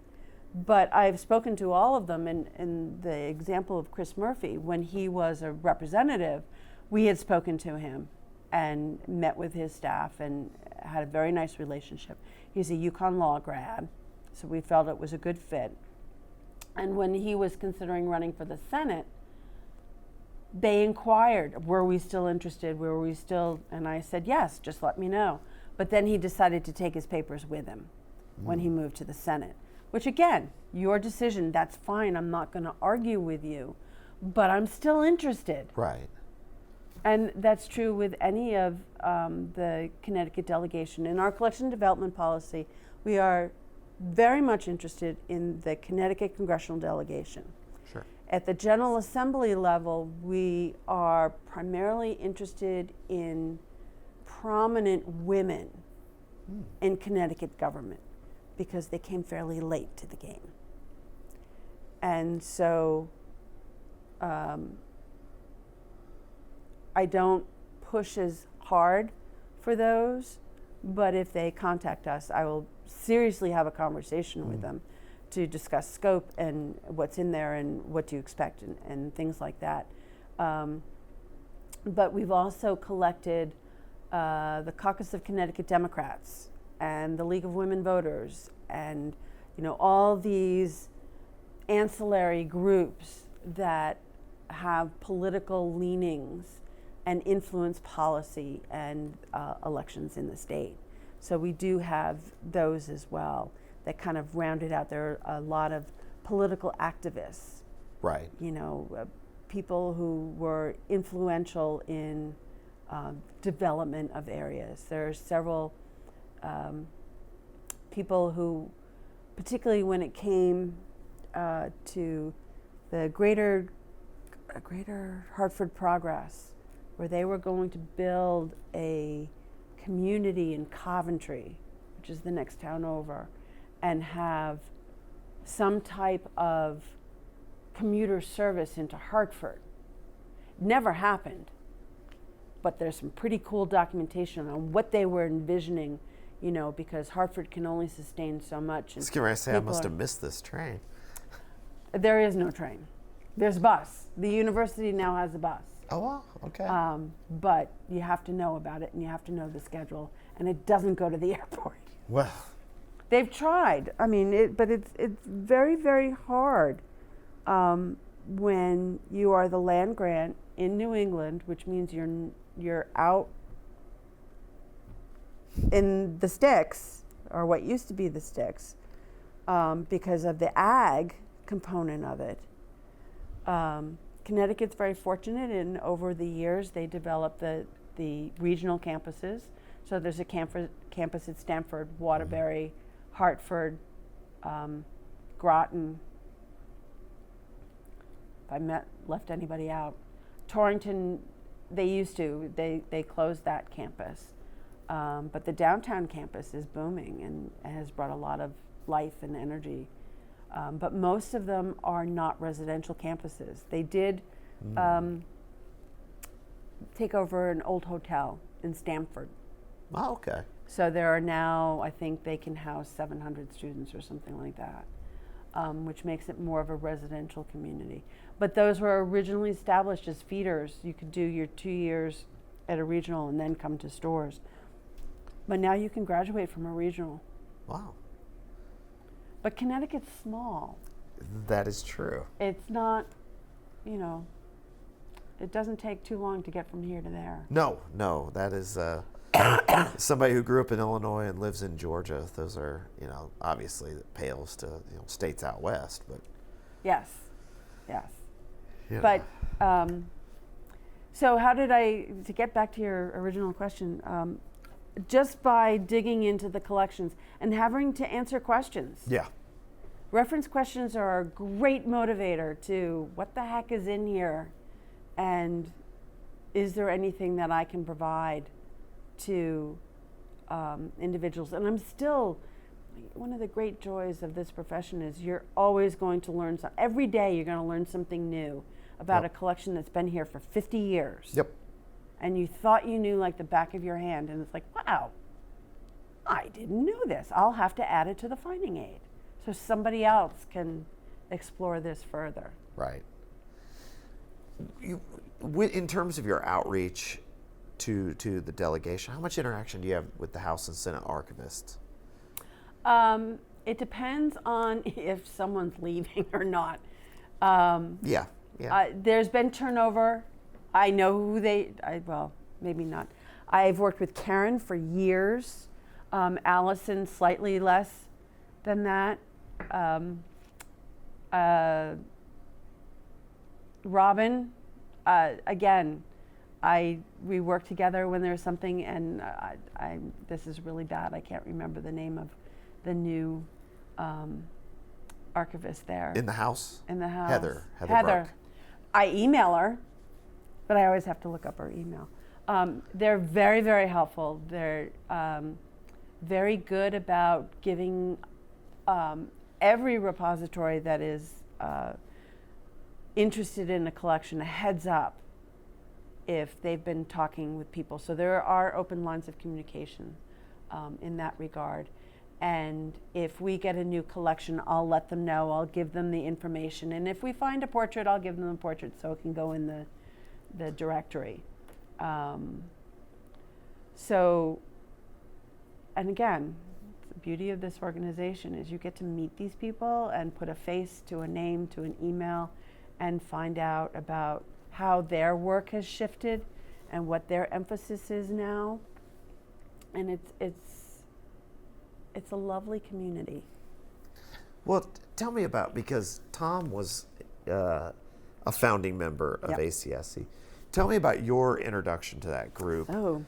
But I've spoken to all of them, and the example of Chris Murphy, when he was a representative, we had spoken to him and met with his staff and had a very nice relationship. He's a UConn law grad, so we felt it was a good fit. And when he was considering running for the Senate, they inquired, were we still interested, and I said, yes, just let me know. But then he decided to take his papers with him when he moved to the Senate, which again, your decision, that's fine, I'm not gonna argue with you, but I'm still interested. Right. And that's true with any of the Connecticut delegation. In our collection development policy, we are very much interested in the Connecticut congressional delegation. Sure. At the General Assembly level, we are primarily interested in prominent women in Connecticut government because they came fairly late to the game. And so I don't push as hard for those, but if they contact us, I will seriously have a conversation with them to discuss scope and what's in there and what do you expect and things like that. But we've also collected the Caucus of Connecticut Democrats and the League of Women Voters and all these ancillary groups that have political leanings and influence policy and elections in the state. So we do have those as well that kind of round it out. There are a lot of political activists, right? People who were influential in development of areas. There are several people who, particularly when it came to the greater Hartford Progress, where they were going to build a community in Coventry, which is the next town over, and have some type of commuter service into Hartford. Never happened, but there's some pretty cool documentation on what they were envisioning, because Hartford can only sustain so much. I was going to say, I must have missed this train. There is no train. There's a bus. The university now has a bus. Oh, wow, okay. But you have to know about it, and you have to know the schedule, and it doesn't go to the airport. Well, they've tried. I mean, but it's very, very hard when you are the land grant in New England, which means you're out in the sticks, or what used to be the sticks, because of the ag component of it. Connecticut's very fortunate, and over the years they developed the regional campuses. So there's a campus at Stamford, Waterbury, Hartford, Groton. If I left anybody out, Torrington, they closed that campus. But the downtown campus is booming and has brought a lot of life and energy. But most of them are not residential campuses. They did take over an old hotel in Stamford. Oh, okay. So there are now, I think they can house 700 students or something like that, which makes it more of a residential community. But those were originally established as feeders. You could do your 2 years at a regional and then come to Storrs. But now you can graduate from a regional. Wow. But Connecticut's small. That is true. It's not, it doesn't take too long to get from here to there. No, that is somebody who grew up in Illinois and lives in Georgia. Those are, obviously it pales to states out west, but Yes. yeah. But so how did to get back to your original question, just by digging into the collections and having to answer questions. Yeah. Reference questions are a great motivator to what the heck is in here, and is there anything that I can provide to individuals? And I'm still, one of the great joys of this profession is you're always going to learn every day you're going to learn something new about a collection that's been here for 50 years. Yep. And you thought you knew like the back of your hand, and it's like, wow, I didn't know this. I'll have to add it to the finding aid so somebody else can explore this further. Right. In terms of your outreach to the delegation, how much interaction do you have with the House and Senate archivists? It depends on if someone's leaving or not. Yeah. There's been turnover. I know who well, maybe not. I've worked with Karen for years. Allison, slightly less than that. Robin, again, we work together when there's something, and this is really bad. I can't remember the name of the new archivist there. In the House? In the House. Heather Brook. I email her, but I always have to look up her email. They're very, very helpful. They're very good about giving every repository that is interested in a collection a heads up if they've been talking with people. So there are open lines of communication in that regard. And if we get a new collection, I'll let them know. I'll give them the information. And if we find a portrait, I'll give them a portrait so it can go in the directory. And again, the beauty of this organization is you get to meet these people and put a face to a name, to an email, and find out about how their work has shifted and what their emphasis is now. And it's a lovely community. Well, tell me about, because Tom was a founding member of ACSC. Tell me about your introduction to that group. Oh.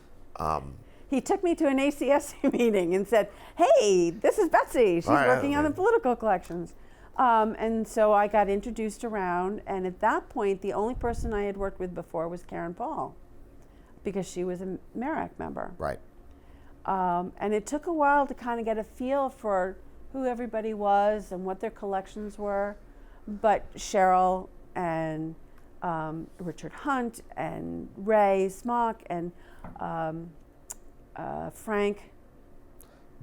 He took me to an ACSC meeting and said, hey, this is Betsy. She's working on the political collections. And so I got introduced around, and at that point, the only person I had worked with before was Karen Paul, because she was a MERAC member. Right. And it took a while to kind of get a feel for who everybody was and what their collections were. But Cheryl and Richard Hunt and Ray Smock and Frank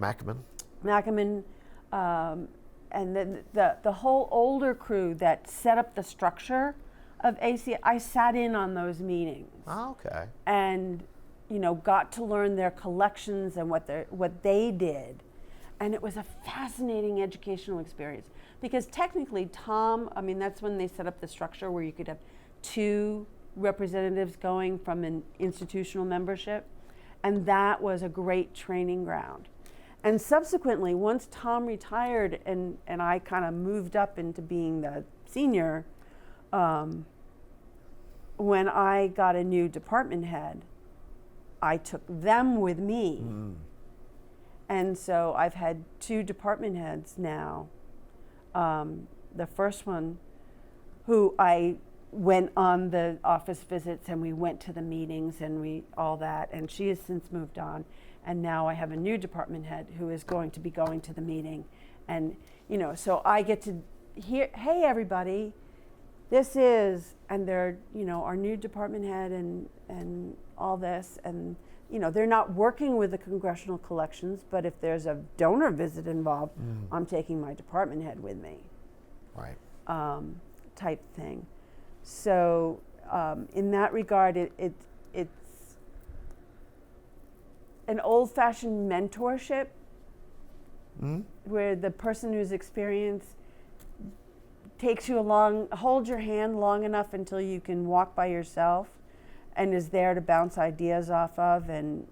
Mackaman, and then the whole older crew that set up the structure of AC. I sat in on those meetings. Oh, okay. And got to learn their collections and what they did. And it was a fascinating educational experience, because technically that's when they set up the structure where you could have 2 representatives going from an institutional membership. And that was a great training ground. And subsequently, once Tom retired and I kind of moved up into being the senior, when I got a new department head, I took them with me. And so I've had 2 department heads now. The first one, who I went on the office visits and we went to the meetings and all that, and she has since moved on. And now I have a new department head who is going to be going to the meeting. And, so I get to hear, hey, everybody, this is, and they're, our new department head and all this, and they're not working with the congressional collections, but if there's a donor visit involved, I'm taking my department head with me. Right. Type thing. So in that regard, it's an old-fashioned mentorship where the person who's experienced takes you along, holds your hand long enough until you can walk by yourself, and is there to bounce ideas off of and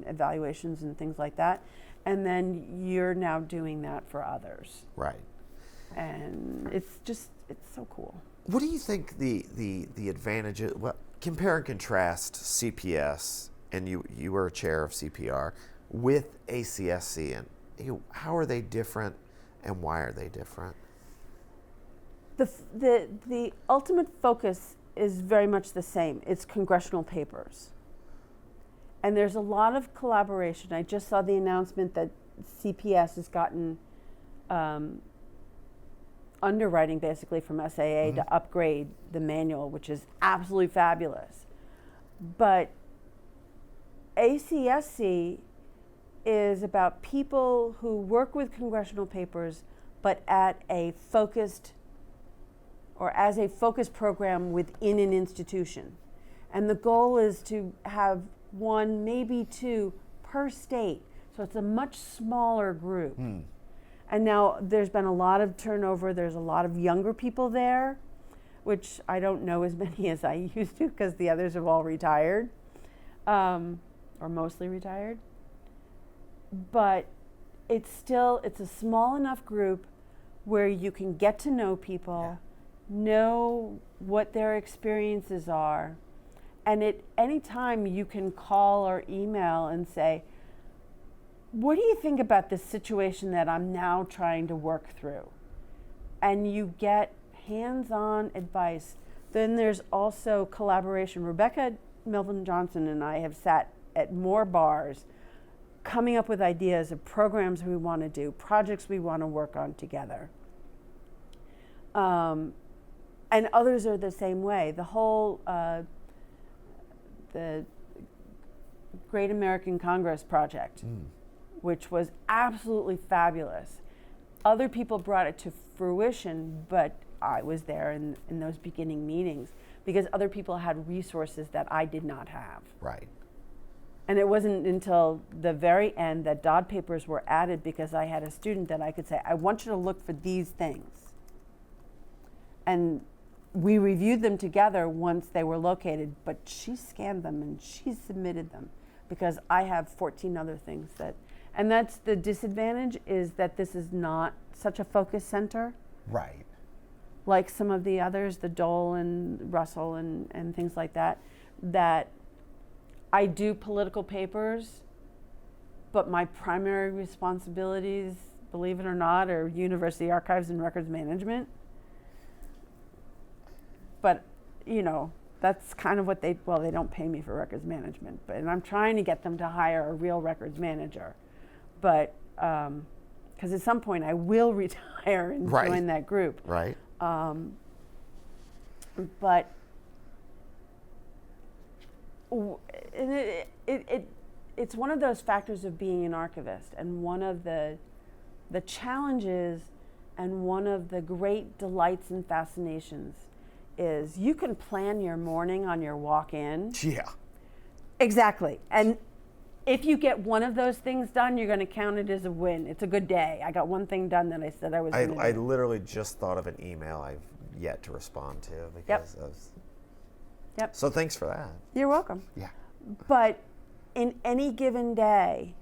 evaluations and things like that. And then you're now doing that for others. Right. And it's so cool. What do you think the advantages, well, compare and contrast CPS, and you were a chair of CPR, with ACSC, and how are they different and why are they different? The ultimate focus is very much the same. It's congressional papers. And there's a lot of collaboration. I just saw the announcement that CPS has gotten underwriting basically from SAA to upgrade the manual, which is absolutely fabulous. But ACSC is about people who work with congressional papers, but at a focused or as a focused program within an institution. And the goal is to have one, maybe two per state. So it's a much smaller group. And now there's been a lot of turnover. There's a lot of younger people there, which I don't know as many as I used to because the others have all retired, or mostly retired. But it's a small enough group where you can get to know people, know what their experiences are, and at any time you can call or email and say, what do you think about this situation that I'm now trying to work through? And you get hands-on advice. Then there's also collaboration. Rebecca Melvin Johnson and I have sat at more bars coming up with ideas of programs we want to do, projects we want to work on together. And others are the same way. The whole, the Great American Congress project, which was absolutely fabulous. Other people brought it to fruition, but I was there in those beginning meetings because other people had resources that I did not have. Right. And it wasn't until the very end that Dodd papers were added because I had a student that I could say, I want you to look for these things. And we reviewed them together once they were located, but she scanned them and she submitted them because I have 14 other things that, and that's the disadvantage, is that this is not such a focus center. Right. Like some of the others, the Dole and Russell and things like that, that I do political papers, but my primary responsibilities, believe it or not, are university archives and records management. But, that's kind of what they don't pay me for records management, and I'm trying to get them to hire a real records manager. But, because at some point I will retire and join that group. Right. But it's one of those factors of being an archivist, and one of the challenges and one of the great delights and fascinations is you can plan your morning on your walk in. Yeah. Exactly. And if you get one of those things done, you're going to count it as a win. It's a good day. I got one thing done that I said I was going to do. I literally just thought of an email I've yet to respond to because of. Yep. So thanks for that. You're welcome. Yeah. But in any given day,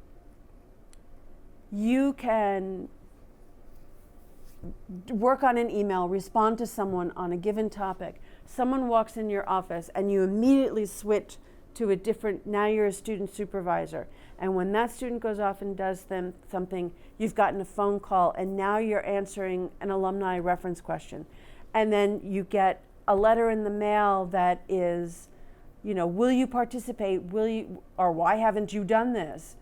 you can work on an email, respond to someone on a given topic. Someone walks in your office and you immediately switch to a different, now you're a student supervisor. And when that student goes off and does something, you've gotten a phone call and now you're answering an alumni reference question. And then you get a letter in the mail that is, will you participate? Or why haven't you done this?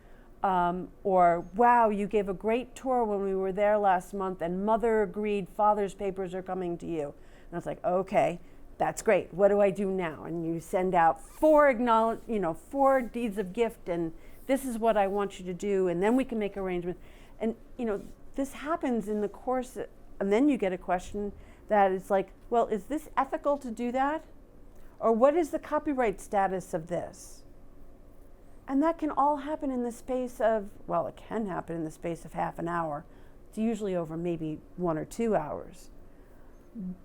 Or, wow, you gave a great tour when we were there last month and mother agreed father's papers are coming to you. And I was like, okay, That's great. What do I do now? And you send out 4 4 deeds of gift, and this is what I want you to do, and then we can make arrangements. And this happens in the course, and then you get a question that is like, well, is this ethical to do that? Or what is the copyright status of this? And that can all happen in the space of, well, it can happen in the space of half an hour. It's usually over maybe 1 or 2 hours.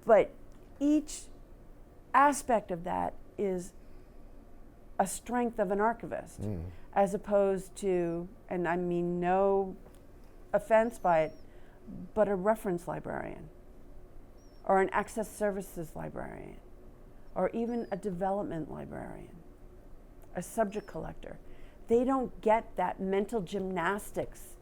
But each aspect of that is a strength of an archivist, as opposed to, and I mean no offense by it, but a reference librarian, or an access services librarian, or even a development librarian, a subject collector. They don't get that mental gymnastics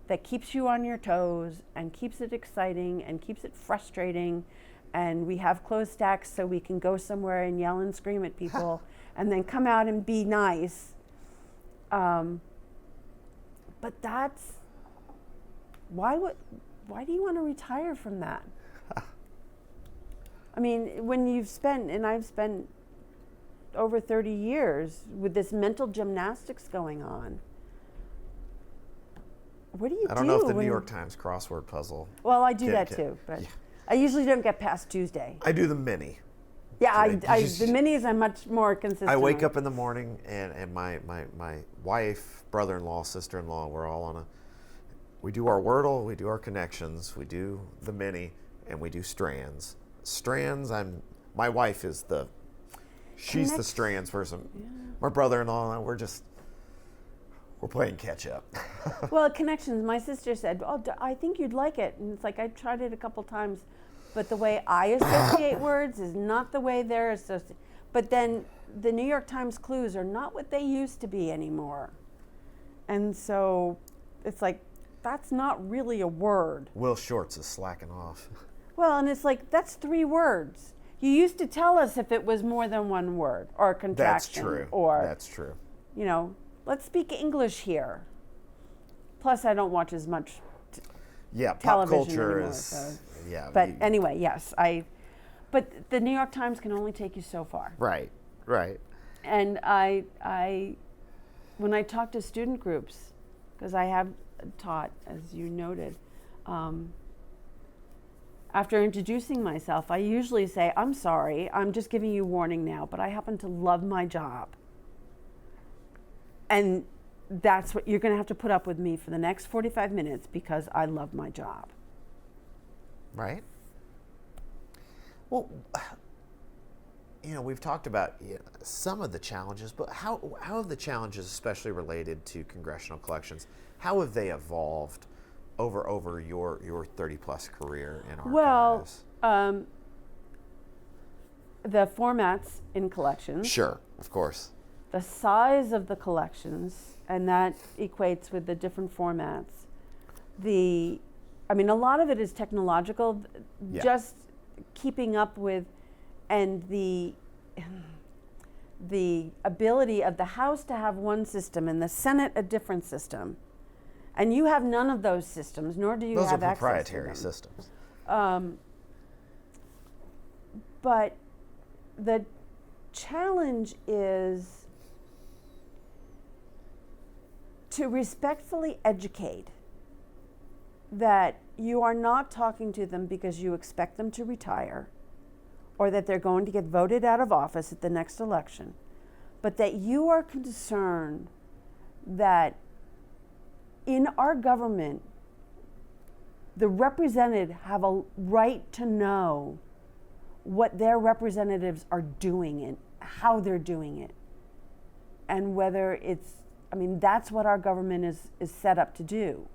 that keeps you on your toes and keeps it exciting and keeps it frustrating. And we have closed stacks so we can go somewhere and yell and scream at people and then come out and be nice. But that's, why do you want to retire from that? I mean, when you've spent, and I've spent over 30 years with this mental gymnastics going on, what do you do? I don't know if the New York Times crossword puzzle. Well, I do that too, but. Yeah. I usually don't get past Tuesday. I do the mini. Yeah, the minis I'm much more consistent. I wake up in the morning and my wife, brother-in-law, sister-in-law, we're all on we do our Wordle, we do our connections, we do the mini, and we do strands. Strands, my wife is she's the strands person. Yeah. My brother-in-law and I, we're playing catch up. Well, connections, my sister said, oh, I think you'd like it. And it's like, I've tried it a couple times, but the way I associate words is not the way they're associated. But then the New York Times clues are not what they used to be anymore. And so it's like, that's not really a word. Will Shortz is slacking off. Well, and it's like, that's 3 words. You used to tell us if it was more than 1 word or a contraction. That's true. Or, that's true. Let's speak English here. Plus, I don't watch as much television pop culture anymore, is. So. Yeah. But anyway, yes, but the New York Times can only take you so far. Right. And when I talk to student groups, because I have taught, as you noted, after introducing myself, I usually say, I'm sorry, I'm just giving you warning now, but I happen to love my job. And that's what you're going to have to put up with me for the next 45 minutes because I love my job. Right. Well, we've talked about some of the challenges, but how have the challenges, especially related to congressional collections, how have they evolved over your 30-plus career in archives? Well, the formats in collections. Sure, of course. The size of the collections, and that equates with the different formats. A lot of it is technological, just keeping up with, and the ability of the House to have one system and the Senate a different system. And you have none of those systems, nor do you those have are access proprietary to them. systems. But the challenge is to respectfully educate that you are not talking to them because you expect them to retire or that they're going to get voted out of office at the next election, but that you are concerned that in our government, the represented have a right to know what their representatives are doing and how they're doing it. And whether it's, that's what our government is set up to do.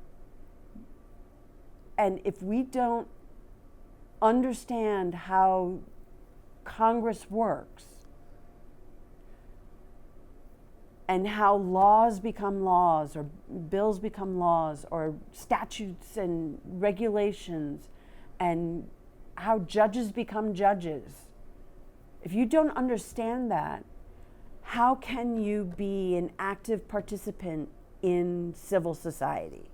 And if we don't understand how Congress works and how laws become laws or bills become laws or statutes and regulations and how judges become judges, if you don't understand that, how can you be an active participant in civil society?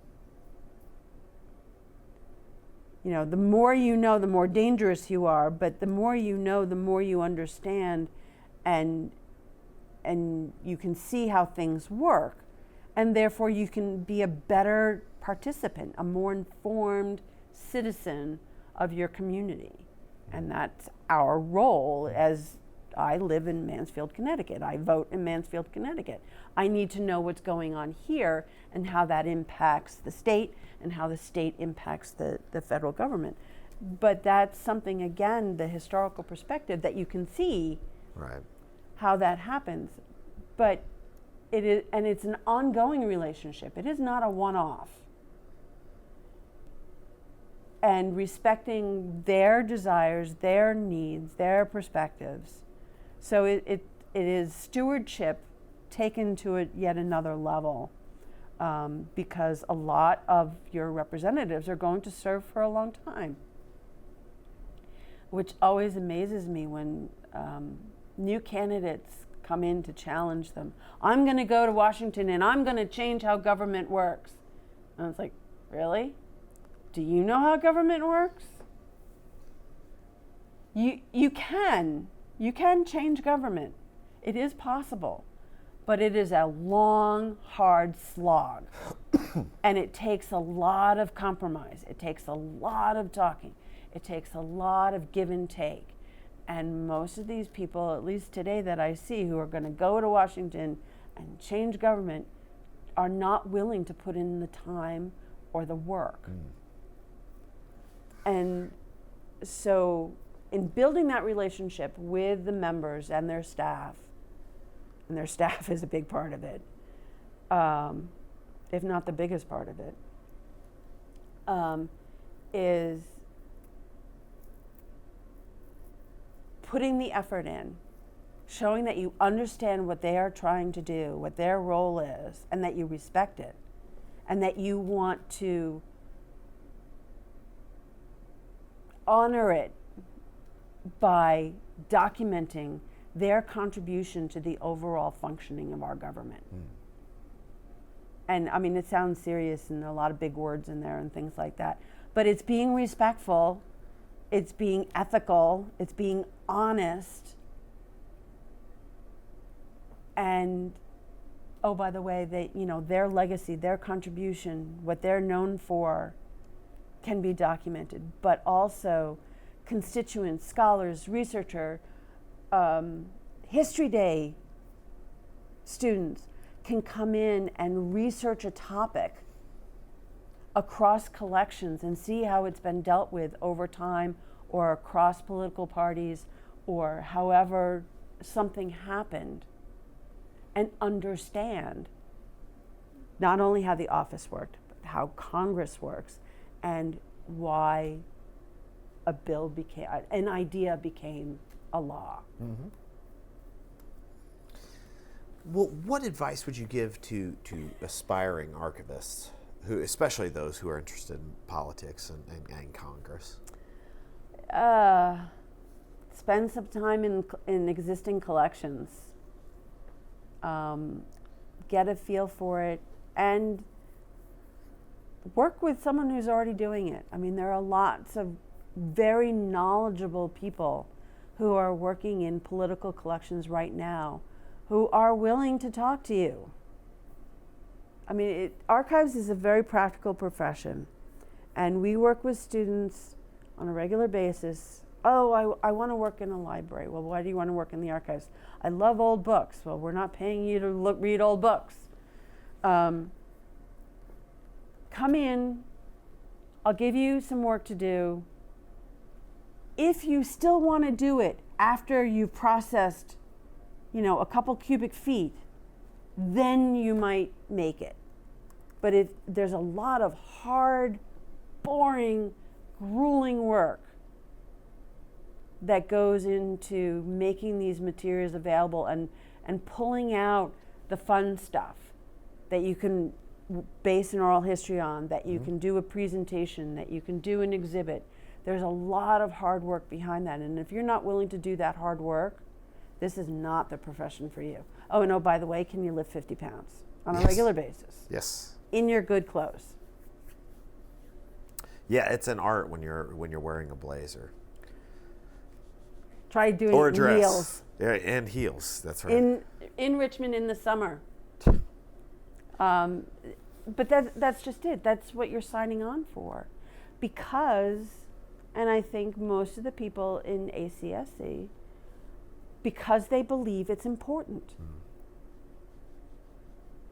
You know, the more you know, the more dangerous you are, but the more you know, the more you understand, and you can see how things work, and therefore you can be a better participant, a more informed citizen of your community. And that's our role. As I live in Mansfield, Connecticut. I vote in Mansfield, Connecticut. I need to know what's going on here and how that impacts the state and how the state impacts the federal government. But that's something, again, the historical perspective that you can see Right. how that happens. But it is, and it's an ongoing relationship. It is not a one-off. And respecting their desires, their needs, their perspectives. So it is stewardship taken to yet another level, because a lot of your representatives are going to serve for a long time, which always amazes me when new candidates come in to challenge them. I'm going to go to Washington and I'm going to change how government works. And it's like, really? Do you know how government works? You can change government. It is possible, but it is a long, hard slog. And it takes a lot of compromise. It takes a lot of talking. It takes a lot of give and take. And most of these people, at least today that I see, who are going to go to Washington and change government, are not willing to put in the time or the work. And so in building that relationship with the members and their staff is a big part of it, if not the biggest part of it, is putting the effort in, showing that you understand what they are trying to do, what their role is, and that you respect it, and that you want to honor it by documenting their contribution to the overall functioning of our government. And I mean, it sounds serious and there are a lot of big words in there and things like that, but it's being respectful, it's being ethical, it's being honest, and oh, by the way, they, you know, their legacy, their contribution, what they're known for can be documented, but also constituents, scholars, researcher, History Day students can come in and research a topic across collections and see how it's been dealt with over time or across political parties or however something happened, and understand not only how the office worked, but how Congress works and why a bill became, an idea became a law. Mm-hmm. Well, what advice would you give to aspiring archivists, who, especially those who are interested in politics and Congress? Spend some time in existing collections. Get a feel for it and work with someone who's already doing it. I mean, there are lots of very knowledgeable people who are working in political collections right now who are willing to talk to you. I mean, archives is a very practical profession, and we work with students on a regular basis. Oh, I want to work in a library. Well, why do you want to work in the archives? I love old books. Well, we're not paying you to read old books. Come in, I'll give you some work to do. If you still want to do it after you've processed, you know, a couple cubic feet, then you might make it. But there's a lot of hard, boring, grueling work that goes into making these materials available and pulling out the fun stuff that you can base an oral history on, that you can do a presentation, that you can do an exhibit. There's a lot of hard work behind that, and if you're not willing to do that hard work, this is not the profession for you. Oh, and by the way, can you lift 50 pounds on a regular basis? Yes. In your good clothes. Yeah, it's an art when you're wearing a blazer Try doing or it a in dress. heels. Yeah, and heels. That's right. In Richmond in the summer. But that's just it. That's what you're signing on for. Because, and I think most of the people in ACSC, because they believe it's important.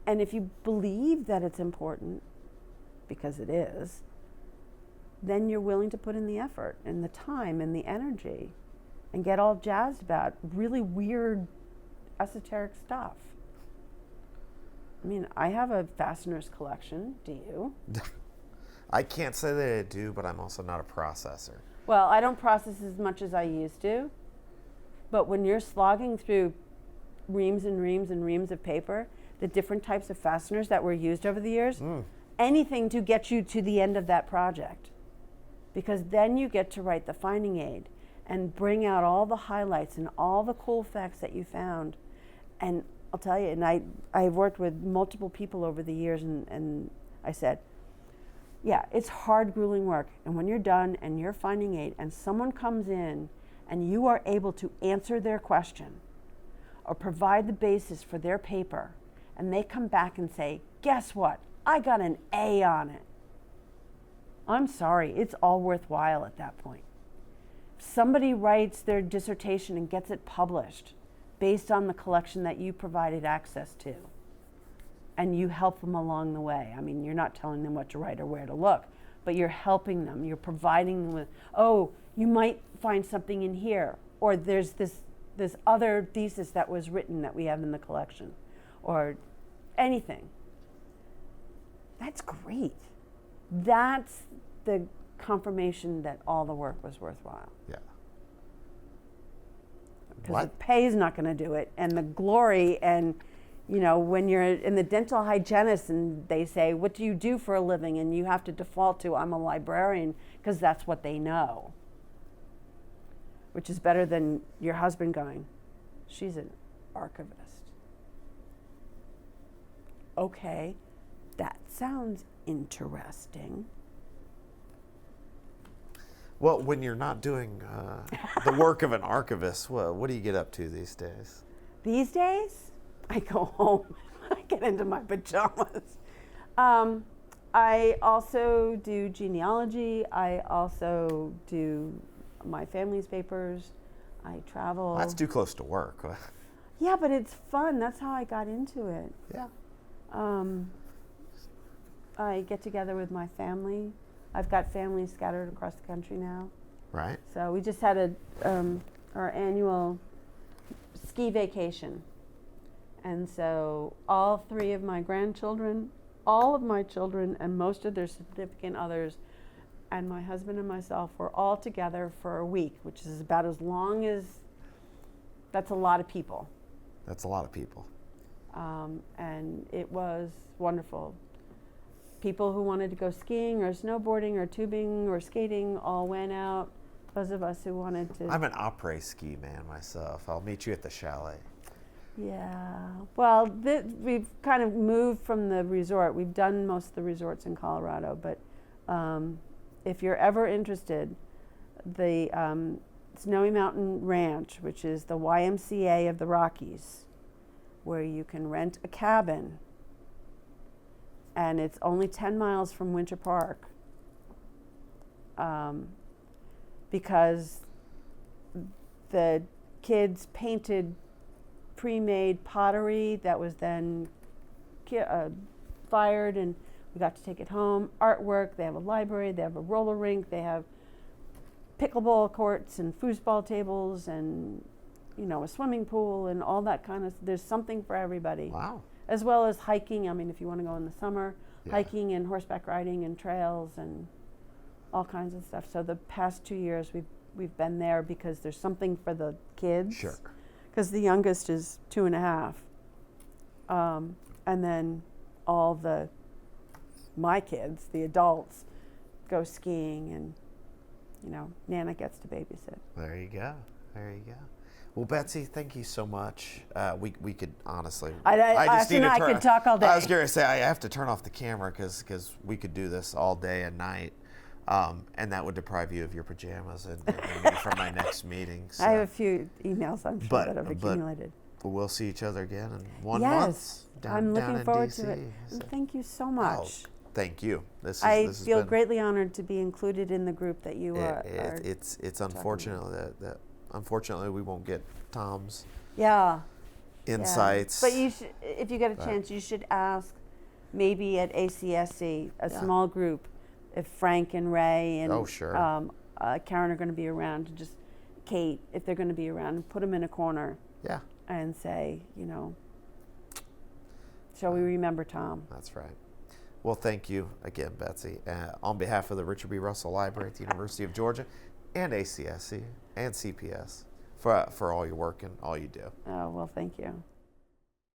And if you believe that it's important, because it is, then you're willing to put in the effort and the time and the energy and get all jazzed about really weird, esoteric stuff. I mean, I have a fasteners collection. Do you? I can't say that I do, but I'm also not a processor. Well, I don't process as much as I used to. But when you're slogging through reams and reams and reams of paper, the different types of fasteners that were used over the years, anything to get you to the end of that project. Because then you get to write the finding aid and bring out all the highlights and all the cool facts that you found. And I'll tell you, and I've worked with multiple people over the years, and I said, yeah, it's hard, grueling work. And when you're done and you're finding aid and someone comes in and you are able to answer their question or provide the basis for their paper, and they come back and say, guess what? I got an A on it. I'm sorry, it's all worthwhile at that point. If somebody writes their dissertation and gets it published based on the collection that you provided access to, and you help them along the way. I mean, you're not telling them what to write or where to look, but you're helping them. You're providing them with, oh, you might find something in here, or there's this other thesis that was written that we have in the collection, or anything. That's great. That's the confirmation that all the work was worthwhile. Yeah. Because the pay is not going to do it, and the glory, and you know, when you're in the dental hygienist and they say, what do you do for a living? And you have to default to, I'm a librarian, because that's what they know. Which is better than your husband going, she's an archivist. Okay, that sounds interesting. Well, when you're not doing the work of an archivist, what do you get up to these days? These days, I go home. I get into my pajamas. I also do genealogy. I also do my family's papers. I travel. That's too close to work. Yeah, but it's fun. That's how I got into it. Yeah. I get together with my family. I've got families scattered across the country now. Right. So we just had our annual ski vacation. And so all three of my grandchildren, all of my children, and most of their significant others, and my husband and myself were all together for a week, which is about as long as, that's a lot of people. That's a lot of people. And it was wonderful. People who wanted to go skiing or snowboarding or tubing or skating all went out. Those of us who wanted to. I'm an après ski man myself. I'll meet you at the chalet. Yeah. Well, we've kind of moved from the resort. We've done most of the resorts in Colorado, but if you're ever interested, the Snowy Mountain Ranch, which is the YMCA of the Rockies, where you can rent a cabin, and it's only 10 miles from Winter Park, because the kids painted pre-made pottery that was then fired, and we got to take it home. Artwork, they have a library, they have a roller rink, they have pickleball courts and foosball tables and, you know, a swimming pool and all that kind of, there's something for everybody. Wow. As well as hiking. I mean, if you want to go in the summer, Yeah. hiking and horseback riding and trails and all kinds of stuff. So the past 2 years we've been there because there's something for the kids. Sure. Because the youngest is 2.5. And then all my kids, the adults, go skiing, and, you know, Nana gets to babysit. There you go. There you go. Well, Betsy, thank you so much. We could honestly. I could talk all day. I was going to say I have to turn off the camera because we could do this all day and night. And that would deprive you of your pajamas and me from my next meeting. So. I have a few emails I'm sure that have accumulated. But we'll see each other again in 1 yes, month. I'm looking down forward in DC. to it. And thank you so much. Oh, thank you. I this feel has been, greatly honored to be included in the group that you are. It's unfortunate that unfortunately we won't get Tom's insights. But you should, if you get a chance, you should ask maybe at ACSC, a small group, if Frank and Ray and Karen are going to be around, to just Kate, if they're going to be around, and put them in a corner. Yeah. And say, shall we remember Tom? That's right. Well, thank you again, Betsy. On behalf of the Richard B. Russell Library at the University of Georgia and ACSC and CPS for all your work and all you do. Oh, well, thank you.